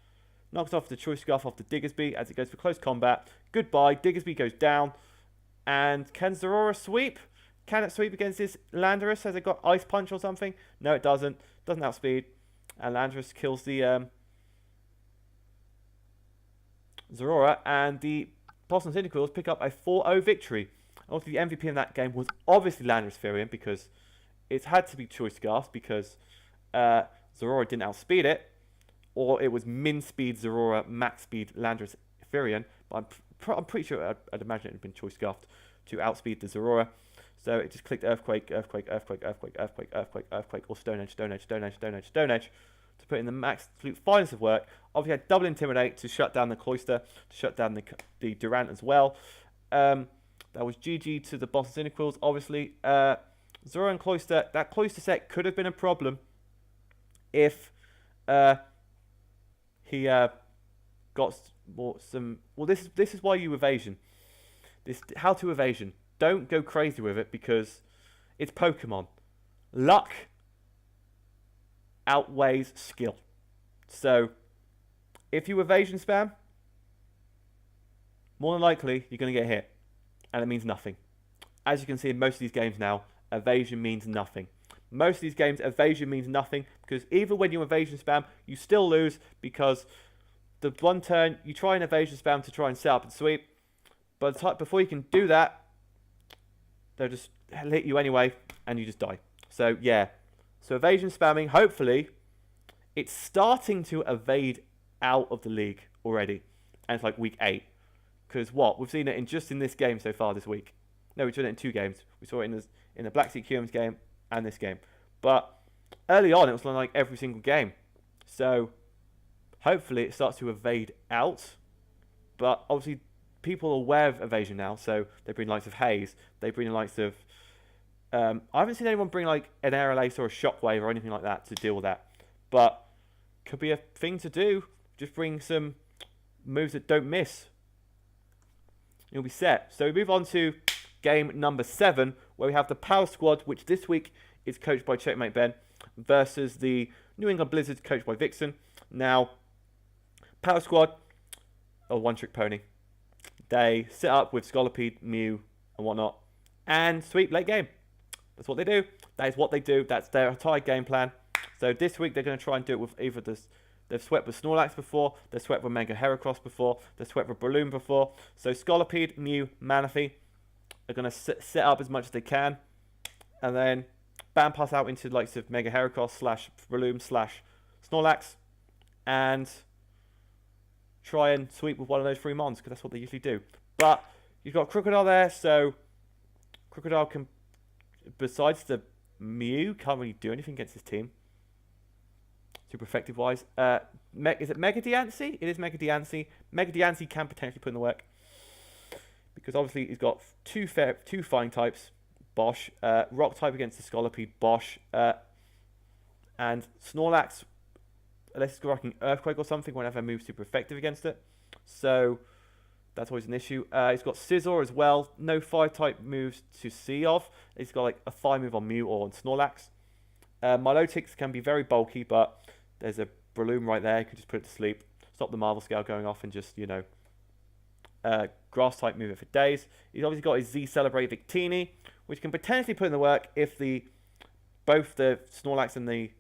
Knocks off the Choice Scarf off the Diggersby as it goes for Close Combat. Goodbye, Diggersby goes down. And can Zeraora sweep? Can it sweep against this Landorus? Has it got Ice Punch or something? No, it doesn't. Doesn't outspeed. And Landorus kills the Zeraora. And the Boston Cynicals pick up a 4-0 victory. Also, the MVP in that game was obviously Landorus Furion because it had to be Choice Scarf because Zeraora didn't outspeed it. Or it was min speed Zeraora, max speed Landorus Furion. But I'm pretty sure I'd imagine it would have been Choice Scarfed to outspeed the Zeraora. So it just clicked Earthquake, Earthquake, Earthquake, Earthquake, Earthquake, Earthquake, Earthquake, or Stone Edge, Stone Edge, Stone Edge, Stone Edge, Stone Edge, to put in the absolute finest of work. Obviously had double Intimidate to shut down the Cloyster, to shut down the Durant as well. That was GG to the Boston Cynicals, obviously. Zeraora and Cloyster, that Cloyster set could have been a problem if he got some. Well, this is why you evasion. How to evasion. Don't go crazy with it because it's Pokemon. Luck outweighs skill. So if you evasion spam, more than likely you're going to get hit, and it means nothing. As you can see in most of these games now, evasion means nothing. Most of these games, evasion means nothing because even when you evasion spam, you still lose because the one turn you try and evasion spam to try and set up and sweep, but before you can do that, they'll just hit you anyway and you just die. So yeah, so evasion spamming, hopefully, it's starting to evade out of the league already, and it's like week 8. Because we've seen it in this game so far this week. No, we've seen it in 2 games. We saw it in the Black Sea Curiums game and this game. But early on, it was like every single game. So hopefully it starts to evade out. But obviously people are aware of evasion now. So they bring the likes of Haze. They bring the likes of... I haven't seen anyone bring like an Air Lace or a Shockwave or anything like that to deal with that. But could be a thing to do. Just bring some moves that don't miss. You'll be set. So we move on to game number 7, where we have the Power Squad, which this week is coached by Checkmate Ben, versus the New England Blizzards, coached by Vixen. Now, Power Squad, a one-trick pony. They sit up with Scolipede, Mew, and whatnot, and sweep late game. That's what they do. That is what they do. That's their entire game plan. So this week they're going to try and do it with either this. They've swept with Snorlax before. They've swept with Mega Heracross before. They've swept with Balloon before. So Scolipede, Mew, Manaphy are going to set up as much as they can. And then bam pass out into the likes of Mega Heracross / Balloon / Snorlax. And try and sweep with one of those 3 mons, because that's what they usually do. But You've got Crocodile there, so Crocodile can, besides the Mew, can't really do anything against his team. Super effective wise. Is it Mega Diancie? It is Mega Diancie. Mega Diancie can potentially put in the work. Because obviously he's got two flying types. Bosh. Rock type against the Scolipede. Bosh. And Snorlax, unless it's rocking Earthquake or something, whenever moves super effective against it. So that's always an issue. He's got Scizor as well. No fire type moves to see of. He's got like a fire move on Mew or on Snorlax. Milotic can be very bulky, but there's a Breloom right there. You can just put it to sleep. Stop the Marvel Scale going off and just, grass type move it for days. He's obviously got his Z Celebrate Victini, which can potentially put in the work if both the Snorlax and the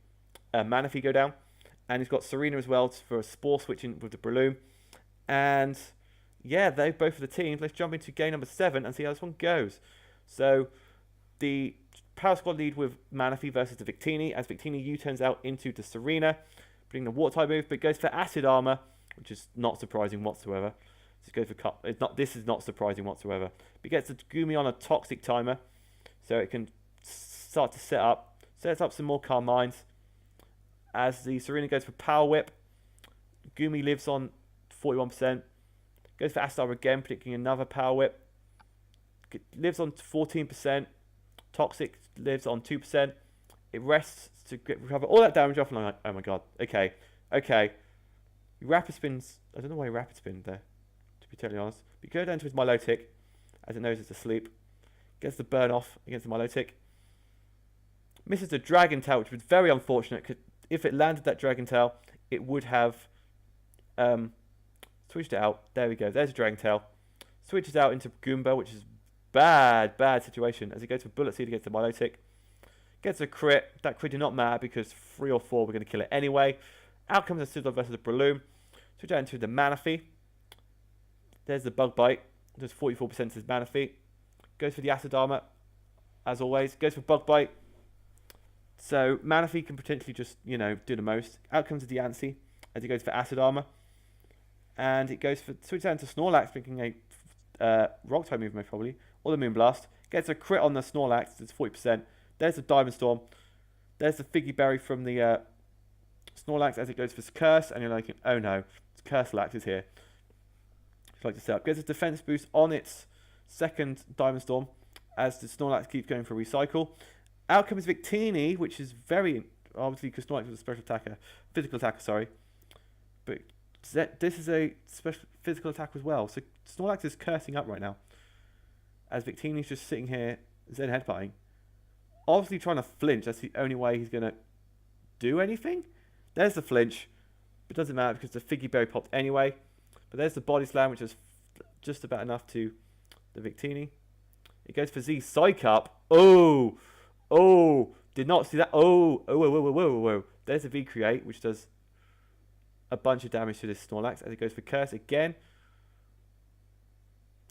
Manaphy go down. And he's got Serena as well for a Spore switching with the Breloom. And yeah, they both of the teams. Let's jump into game number 7 and see how this one goes. So the Power Squad lead with Manaphy versus the Victini, as Victini U-turns out into the Serena, putting the Water type move, but goes for Acid Armor, which is not surprising whatsoever. This is not surprising whatsoever. But gets the Gumi on a Toxic Timer, so it can start to sets up some more Calm Minds. As the Serena goes for Power Whip, Gumi lives on 41%. Goes for Acid Armor again, predicting another Power Whip. Lives on 14%. Toxic lives on 2%. It rests to recover all that damage off, and I'm like, oh my god, okay. Rapid Spins, I don't know why he Rapid Spinned there, to be totally honest. But you go down to his Milotic, as it knows it's asleep. Gets the burn off against the Milotic. Misses the Dragon Tail, which was very unfortunate, because if it landed that Dragon Tail, it would have switched it out. There we go, there's a Dragon Tail. Switches out into Goomba, which is bad situation, as he goes for Bullet Seed against the Milotic. Gets a crit. That crit did not matter because 3 or 4 were going to kill it anyway. Out comes the Scizor versus the Breloom. Switch out into the Manaphy. There's the Bug Bite. Does 44% to his Manaphy. Goes for the Acid Armor, as always. Goes for Bug Bite. So Manaphy can potentially just, do the most. Out comes the Diancie as he goes for Acid Armor. And it goes for switch out into Snorlax, thinking a Rock type movement probably. Or the Moonblast. Gets a crit on the Snorlax. It's 40%. There's the Diamond Storm. There's the Figgy Berry from the Snorlax as it goes for Curse. And you're like, oh no, Curselax is here. Just like to set up. Gets a defense boost on its second Diamond Storm as the Snorlax keeps going for Recycle. Out comes Victini, which is very, obviously because Snorlax was a physical attacker, sorry. But this is a special physical attack as well. So Snorlax is cursing up right now. As Victini's just sitting here, Zen headbutting. Obviously trying to flinch. That's the only way he's going to do anything. There's the flinch. But it doesn't matter because the Figgy Berry popped anyway. But there's the Body Slam, which is just about enough to the Victini. It goes for Z Psych Up. Oh! Did not see that. Whoa. There's a V Create, which does a bunch of damage to this Snorlax as it goes for Curse again.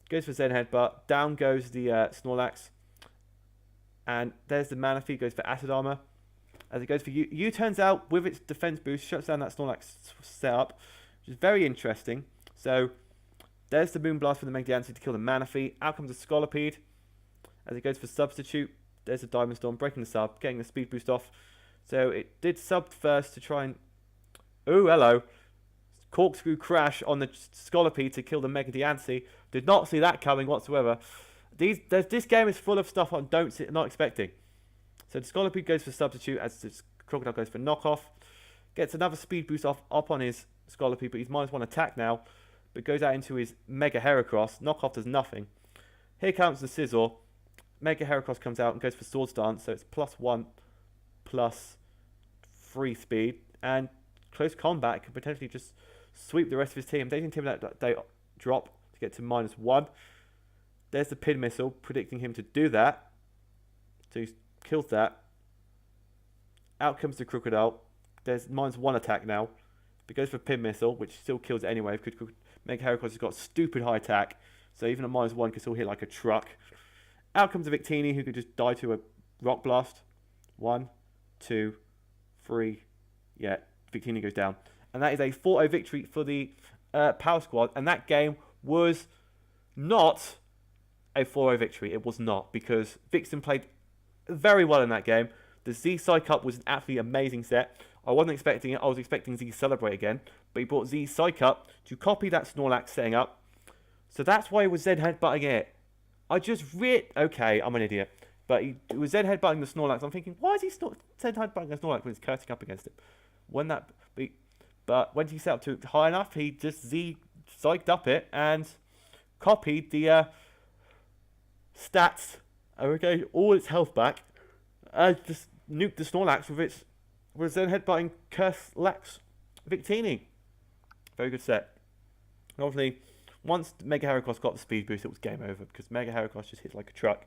Goes for Zen Headbutt. Down goes the Snorlax. And there's the Manaphy, goes for Acid Armor. As it goes for U turns out with its defense boost, shuts down that Snorlax setup, which is very interesting. So there's the Moonblast for the Mega Diancie to kill the Manaphy. Out comes the Scolipede. As it goes for Substitute, there's the Diamond Storm, breaking the sub, getting the speed boost off. So it did sub first to try and... Oh, hello. Corkscrew Crash on the Scolipede to kill the Mega Diancie. Did not see that coming whatsoever. This game is full of stuff I'm not expecting. So the Scolipede goes for Substitute as the Crocodile goes for Knockoff. Gets another speed boost up on his Scolipede, but he's -1 attack now. But goes out into his Mega Heracross. Knockoff does nothing. Here comes the Scizor. Mega Heracross comes out and goes for Swords Dance. So it's +1 +3 speed. And Close Combat can potentially just sweep the rest of his team. They Intimidate that they drop to get to -1. There's the Pin Missile, predicting him to do that. So he kills that. Out comes the Crocodile. There's -1 attack now. But goes for Pin Missile, which still kills it anyway. Because Mega Heracross has got stupid high attack. So even a -1 can still hit like a truck. Out comes the Victini, who could just die to a Rock Blast. 1, 2, 3. Yeah, Victini goes down. And that is a 4-0 victory for the Power Squad. And that game was not a 4-0 victory. It was not, because Vixen played very well in that game. The Z Psych-Up was an absolutely amazing set. I wasn't expecting it. I was expecting Z to celebrate again. But he brought Z Psych-Up to copy that Snorlax setting up. So that's why he was Zen headbutting it. I just okay, I'm an idiot. But he was Zen headbutting the Snorlax. I'm thinking, why is he Zen headbutting the Snorlax when he's cursing up against it? But when he set up to high enough, he just Z psyched up it and copied the stats. Okay, all its health back. Just nuked the Snorlax with Zen headbutting Curse-Lax Victini. Very good set. And obviously, once Mega Heracross got the speed boost, it was game over, because Mega Heracross just hits like a truck.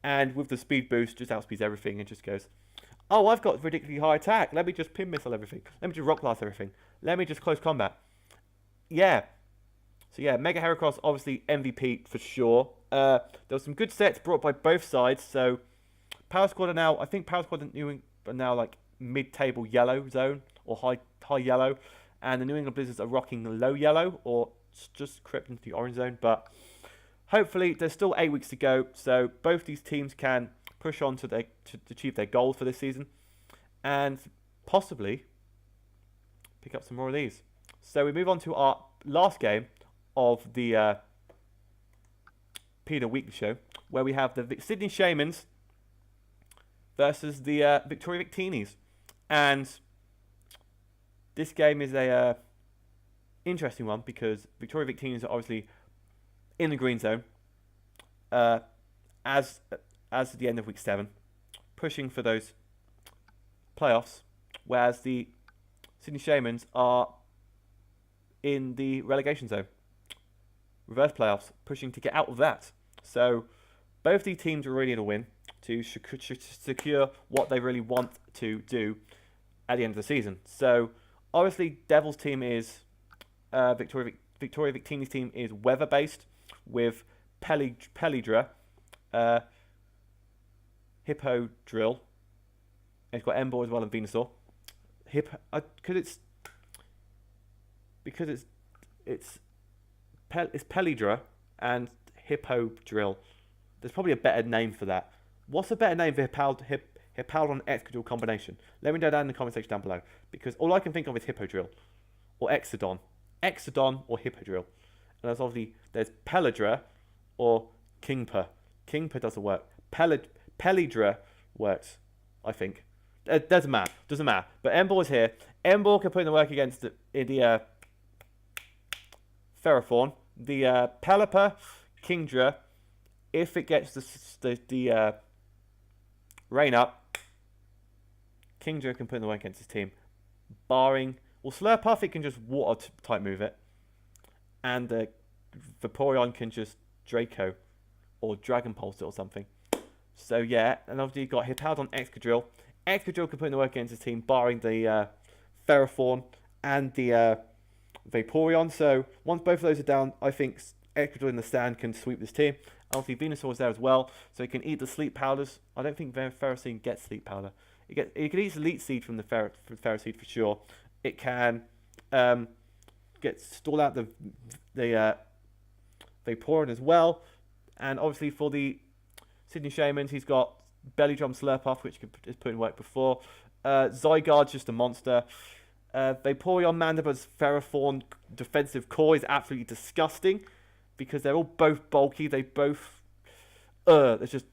And with the speed boost, just outspeeds everything and just goes, oh, I've got ridiculously high attack. Let me just pin missile everything. Let me just rock blast everything. Let me just close combat. Yeah. So yeah, Mega Heracross obviously MVP for sure. There were some good sets brought by both sides. So Power Squad are now, I think Power Squad and New England are now like mid-table yellow zone or high yellow, and the New England Blizzards are rocking low yellow or just crept into the orange zone. But hopefully there's still 8 weeks to go, so both these teams can push on to achieve their goals for this season and possibly pick up some more of these. So we move on to our last game of the PIDA Weekly Show, where we have the Sydney Shamans versus the Victoria Victinis. And this game is a interesting one, because Victoria Victinis are obviously in the green zone as at the end of week 7, pushing for those playoffs, whereas the Sydney Shamans are in the relegation zone, reverse playoffs, pushing to get out of that. So both these teams are really in a win to secure what they really want to do at the end of the season. So obviously Devil's team is Victoria Victini's team is weather based with Pelidra, Hippo Drill. And it's got Ember as well and Venusaur. It's Pelidra and Hippo Drill. There's probably a better name for that. What's a better name for Hippowdon Excadrill combination? Let me know down in the comment section down below, because all I can think of is Hippo Drill or Exodon or Hippo Drill. And there's obviously Pelidra or Kingpa. Kingpa doesn't work. Pelidra works, I think. Doesn't matter. But Embor's here. Embor can put in the work against the Ferrothorn. The Pelipper, Kingdra, if it gets the rain up, Kingdra can put in the work against his team. Barring, well, Slurpuff, it can just water type move it. And the Vaporeon can just Draco or Dragon Pulse it or something. So yeah, and obviously you've got Hippowdon Excadrill. Excadrill can put in the work against his team, barring the Ferrothorn and the Vaporeon. So once both of those are down, I think Excadrill in the stand can sweep this team. Obviously Venusaur is there as well, so he can eat the sleep powders. I don't think Ferrocene gets sleep powder. It can eat Elite Seed from the Ferroseed for sure. It can stall out the Vaporeon as well. And obviously for the Sydney Shamans, he's got Belly Drum Slurpuff, which is put in work before. Zygarde's just a monster. Vaporeon, Mandibuzz, Ferrothorn defensive core is absolutely disgusting, because they're all both bulky. They both there's just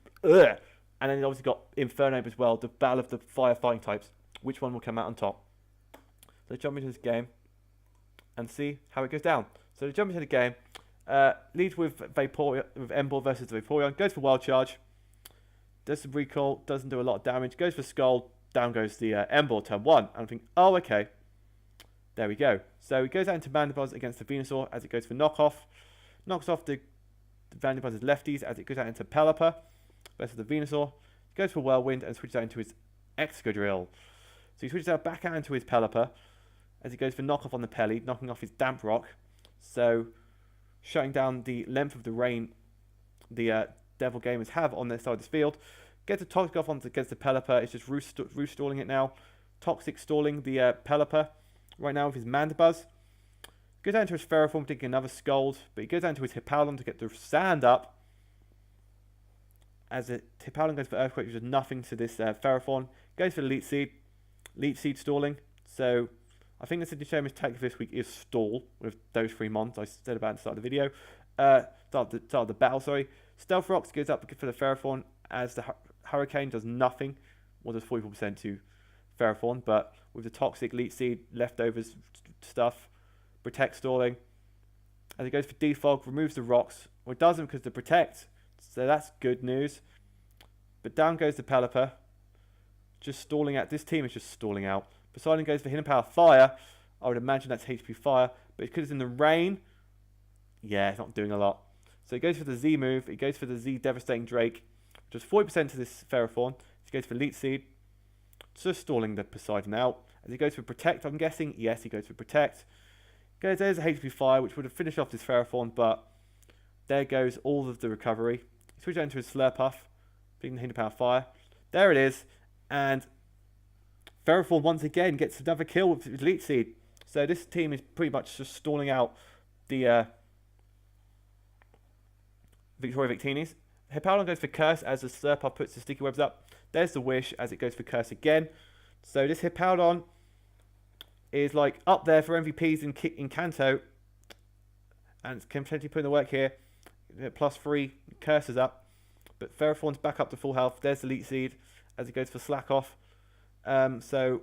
and then obviously got Infernape as well, the battle of the firefighting types. Which one will come out on top? So let's jump into this game and see how it goes down. So to jump into the game, leads with Vaporeon, with Ember versus the Vaporeon. Goes for Wild Charge. Does some recall, doesn't do a lot of damage. Goes for Skull. Down goes the Ember turn 1. And I think, oh, okay. There we go. So it goes out into Mandibuzz against the Venusaur as it goes for Knockoff. Knocks off the Vandibuzz's lefties as it goes out into Pelipper versus the Venusaur. Goes for Whirlwind and switches out into his Excadrill. So he switches out back out into his Pelipper as he goes for Knockoff on the Pelly, knocking off his Damp Rock. So shutting down the length of the rain the Devil Gamers have on their side of this field. Gets a Toxic off against the Pelipper. It's just roost stalling it now. Toxic stalling the Pelipper right now with his Mandibuzz. Goes down to his Ferrothorn to get another Scald, but he goes down to his Hippowdon to get the Sand up. as a Hippowdon goes for Earthquake, which does nothing to this Ferrothorn. Goes for Elite Seed. Elite Seed stalling. So I think the Sydney Shaman's tactic for this week is stall with those 3 mons I said about at the start of the video. Start of the battle, sorry. Stealth Rocks goes up for the Ferrothorn as the Hurricane does nothing. Well, does 44% to Ferrothorn, but with the Toxic, Elite Seed, leftovers stuff, Protect stalling. As it goes for Defog, removes the rocks. Well, it doesn't because the Protect, so that's good news. But down goes the Pelipper. Just stalling out. This team is just stalling out. Poseidon goes for Hidden Power Fire. I would imagine that's HP Fire. But because it's in the rain, yeah, it's not doing a lot. So it goes for the Z move. It goes for the Z Devastating Drake. Just 40% to this Ferrothorn. It goes for Elite Seed. Just stalling the Poseidon out. As he goes for Protect, I'm guessing. Yes, he goes for Protect. There's a HP Fire, which would have finished off this Ferrothorn, but there goes all of the recovery. Switch out into his Slurpuff. Being the Hidden Power Fire. There it is. And Ferrothorn once again gets another kill with Elite Seed. So this team is pretty much just stalling out the Victoria Victinis. Hippowdon goes for Curse as the Slurpuff puts the sticky webs up. There's the Wish as it goes for Curse again. So this Hippowdon is like up there for MVPs in Kanto. And can potentially put in the work here. +3, Curse is up. But Ferrothorn's back up to full health. There's the Elite Seed as it goes for Slack Off. So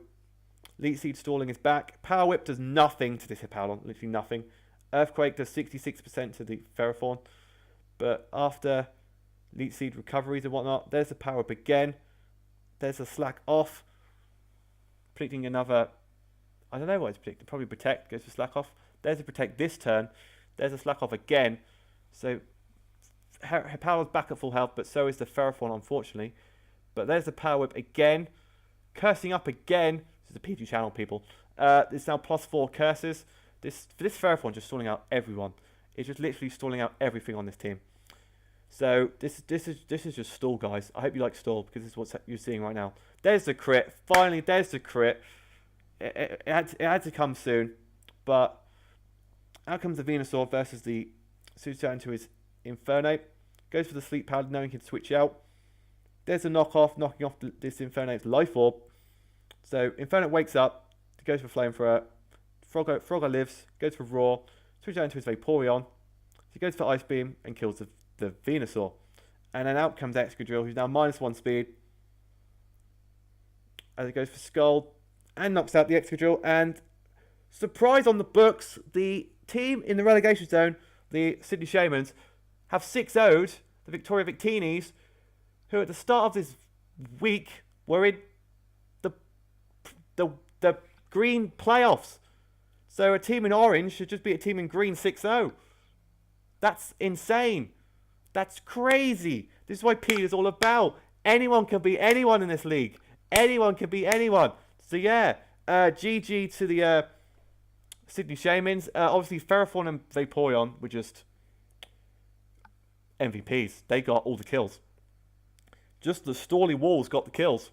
Elite Seed stalling is back. Power Whip does nothing to this Hippowdon. Literally nothing. Earthquake does 66% to the Ferrothorn. But after Elite Seed recoveries and whatnot, there's the Power Whip again. There's a Slack Off. Predicting another... I don't know what it's predicting. Probably Protect. Goes for Slack Off. There's a Protect this turn. There's a Slack Off again. So Hippowdon's back at full health, but so is the Ferrothorn, unfortunately. But there's the Power Whip again. Cursing up again. This is a PG channel, people. It's now +4 curses. This Ferrothorn just stalling out everyone. It's just literally stalling out everything on this team. So this is just stall, guys. I hope you like stall because this is what you're seeing right now. There's the crit. Finally, there's the crit. It had to come soon, but out comes the Venusaur versus the switch out into his Infernape. Goes for the Sleep Powder, knowing he can switch out. There's a knockoff, knocking off this Infernape's Life Orb. So Infernape wakes up, goes for Flamethrower. Frogger lives, goes for Roar, switches out into his Vaporeon. He goes for Ice Beam and kills the Venusaur. And then out comes Excadrill, who's now -1 speed. As it goes for Scald and knocks out the Excadrill. And surprise on the books, the team in the relegation zone, the Sydney Shamans, have 6-0'd the Victoria Victinis, who at the start of this week were in the green playoffs. So a team in orange should just be a team in green 6-0. That's insane. That's crazy. This is why PIDA is all about. Anyone can beat anyone in this league. Anyone can beat anyone. So yeah, GG to the Sydney Shamans. Obviously, Ferrothorn and Vaporeon were just MVPs. They got all the kills. Just the Stally Walls got the kills.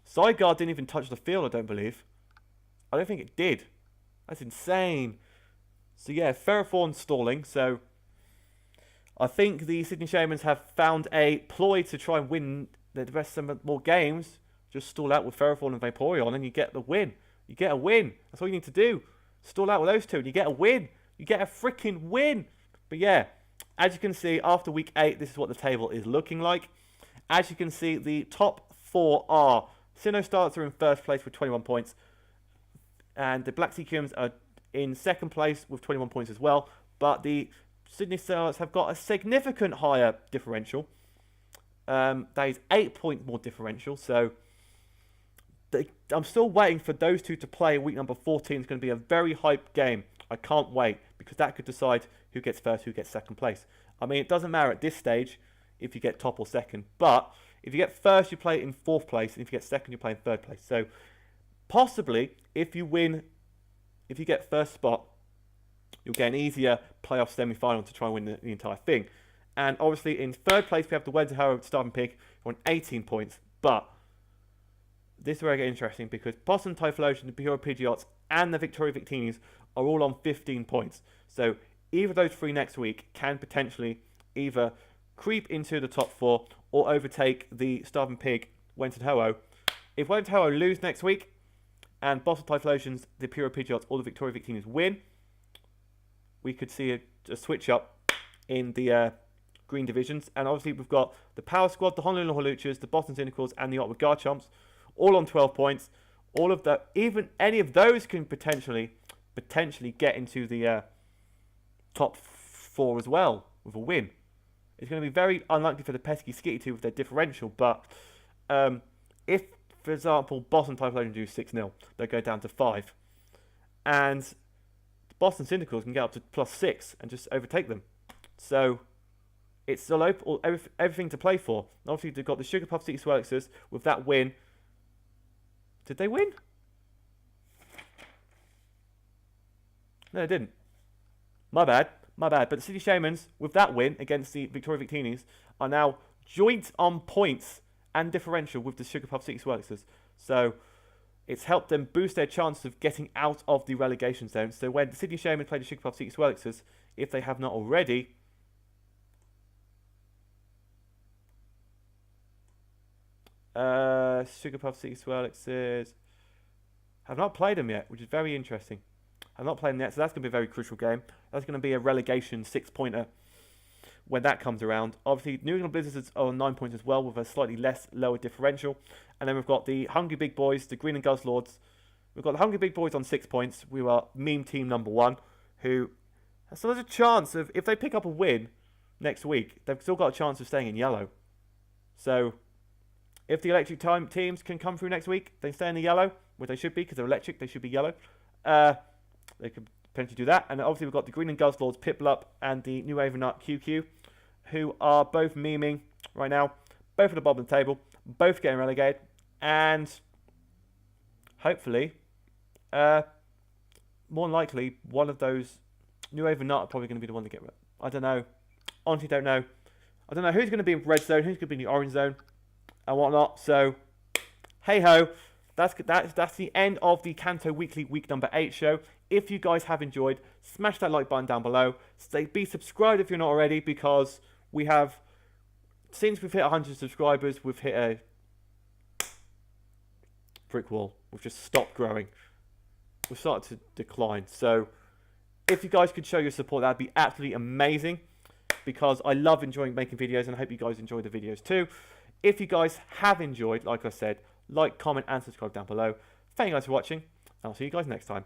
Sideguard didn't even touch the field, I don't believe. I don't think it did. That's insane. So yeah, Ferrothorn stalling. So I think the Sydney Shamans have found a ploy to try and win the rest of some more games. Just stall out with Ferrothorn and Vaporeon and you get the win. You get a win. That's all you need to do. Stall out with those two and you get a win. You get a freaking win. But yeah, as you can see, after week 8, this is what the table is looking like. As you can see, the top 4 are Sinnoh Stars are in first place with 21 points. And the Black Sea Cums are in second place with 21 points as well. But the Sydney Stars have got a significant higher differential. That is 8 points more differential. So I'm still waiting for those two to play. Week number 14 is going to be a very hyped game. I can't wait because that could decide who gets first, who gets second place. I mean, it doesn't matter at this stage if you get top or second. But if you get first, you play in 4th place. And if you get second, you play in 3rd place. So possibly, if you get first spot, you'll get an easier playoff semi-final to try and win the entire thing. And obviously, in 3rd place, we have the Wednesday Starving Pig on 18 points. But this is where I get interesting because Possum, Typhlosion, the Pure Pidgeots, and the Victoria Victinis are all on 15 points. So either of those 3 next week can potentially either creep into the top 4 or overtake the Starving Pig, Wellington Ho-Oh. If Wellington Ho-Oh lose next week and Boston Typhlosions, the Puro Pidgeots, or the Victoria Victinis win, we could see a switch up in the green divisions. And obviously we've got the Power Squad, the Honolulu Holuchas, the Boston Cynicals, and the Ottawa Garchomps, all on 12 points. All of that, even any of those can potentially get into the top 4 as well with a win. It's going to be very unlikely for the pesky Skitty 2 with their differential, but if, for example, Boston Typhlosion do 6-0, they'll go down to 5. And Boston Syndicals can get up to +6 and just overtake them. So it's still open, everything to play for. And obviously, they've got the Sugar Puff City Swellixers with that win. Did they win? No, they didn't. My bad. But the City Shamans, with that win against the Victoria Victinis, are now joint on points and differential with the Sugar Puff City Swellixers. So it's helped them boost their chances of getting out of the relegation zone. So when the Sydney Shamans play the Sugar Puff City Swellixers, if they have not already, Sugar Puff City Swellixers have not played them yet, which is very interesting. I've not played them yet, so that's going to be a very crucial game. That's going to be a relegation 6-pointer when that comes around. Obviously, New England Blizzards are on 9 points as well, with a slightly lower differential. And then we've got the Hungry Big Boys, the Green and Ghost Lords. We've got the Hungry Big Boys on 6 points. We are meme team number 1, who so there's a chance of, if they pick up a win next week, they've still got a chance of staying in yellow. So if the electric time teams can come through next week, they stay in the yellow, which they should be because they're electric. They should be yellow. They could potentially do that. And obviously we've got the Green and Ghost Lords, Piplup, and the New Avernut QQ, who are both memeing right now. Both at the bottom of the table. Both getting relegated. And hopefully, more than likely, one of those, New Avernut are probably going to be the one to get rid. I don't know. Honestly, don't know. I don't know who's going to be in red zone, who's going to be in the orange zone, and whatnot. So, hey ho. That's the end of the Kanto Weekly Week number 8 show. If you guys have enjoyed, smash that like button down below. Be subscribed if you're not already, because we have, since we've hit 100 subscribers, we've hit a brick wall. We've just stopped growing. We've started to decline. So if you guys could show your support, that'd be absolutely amazing, because I love enjoying making videos, and I hope you guys enjoy the videos too. If you guys have enjoyed, like I said, like, comment, and subscribe down below. Thank you guys for watching, and I'll see you guys next time.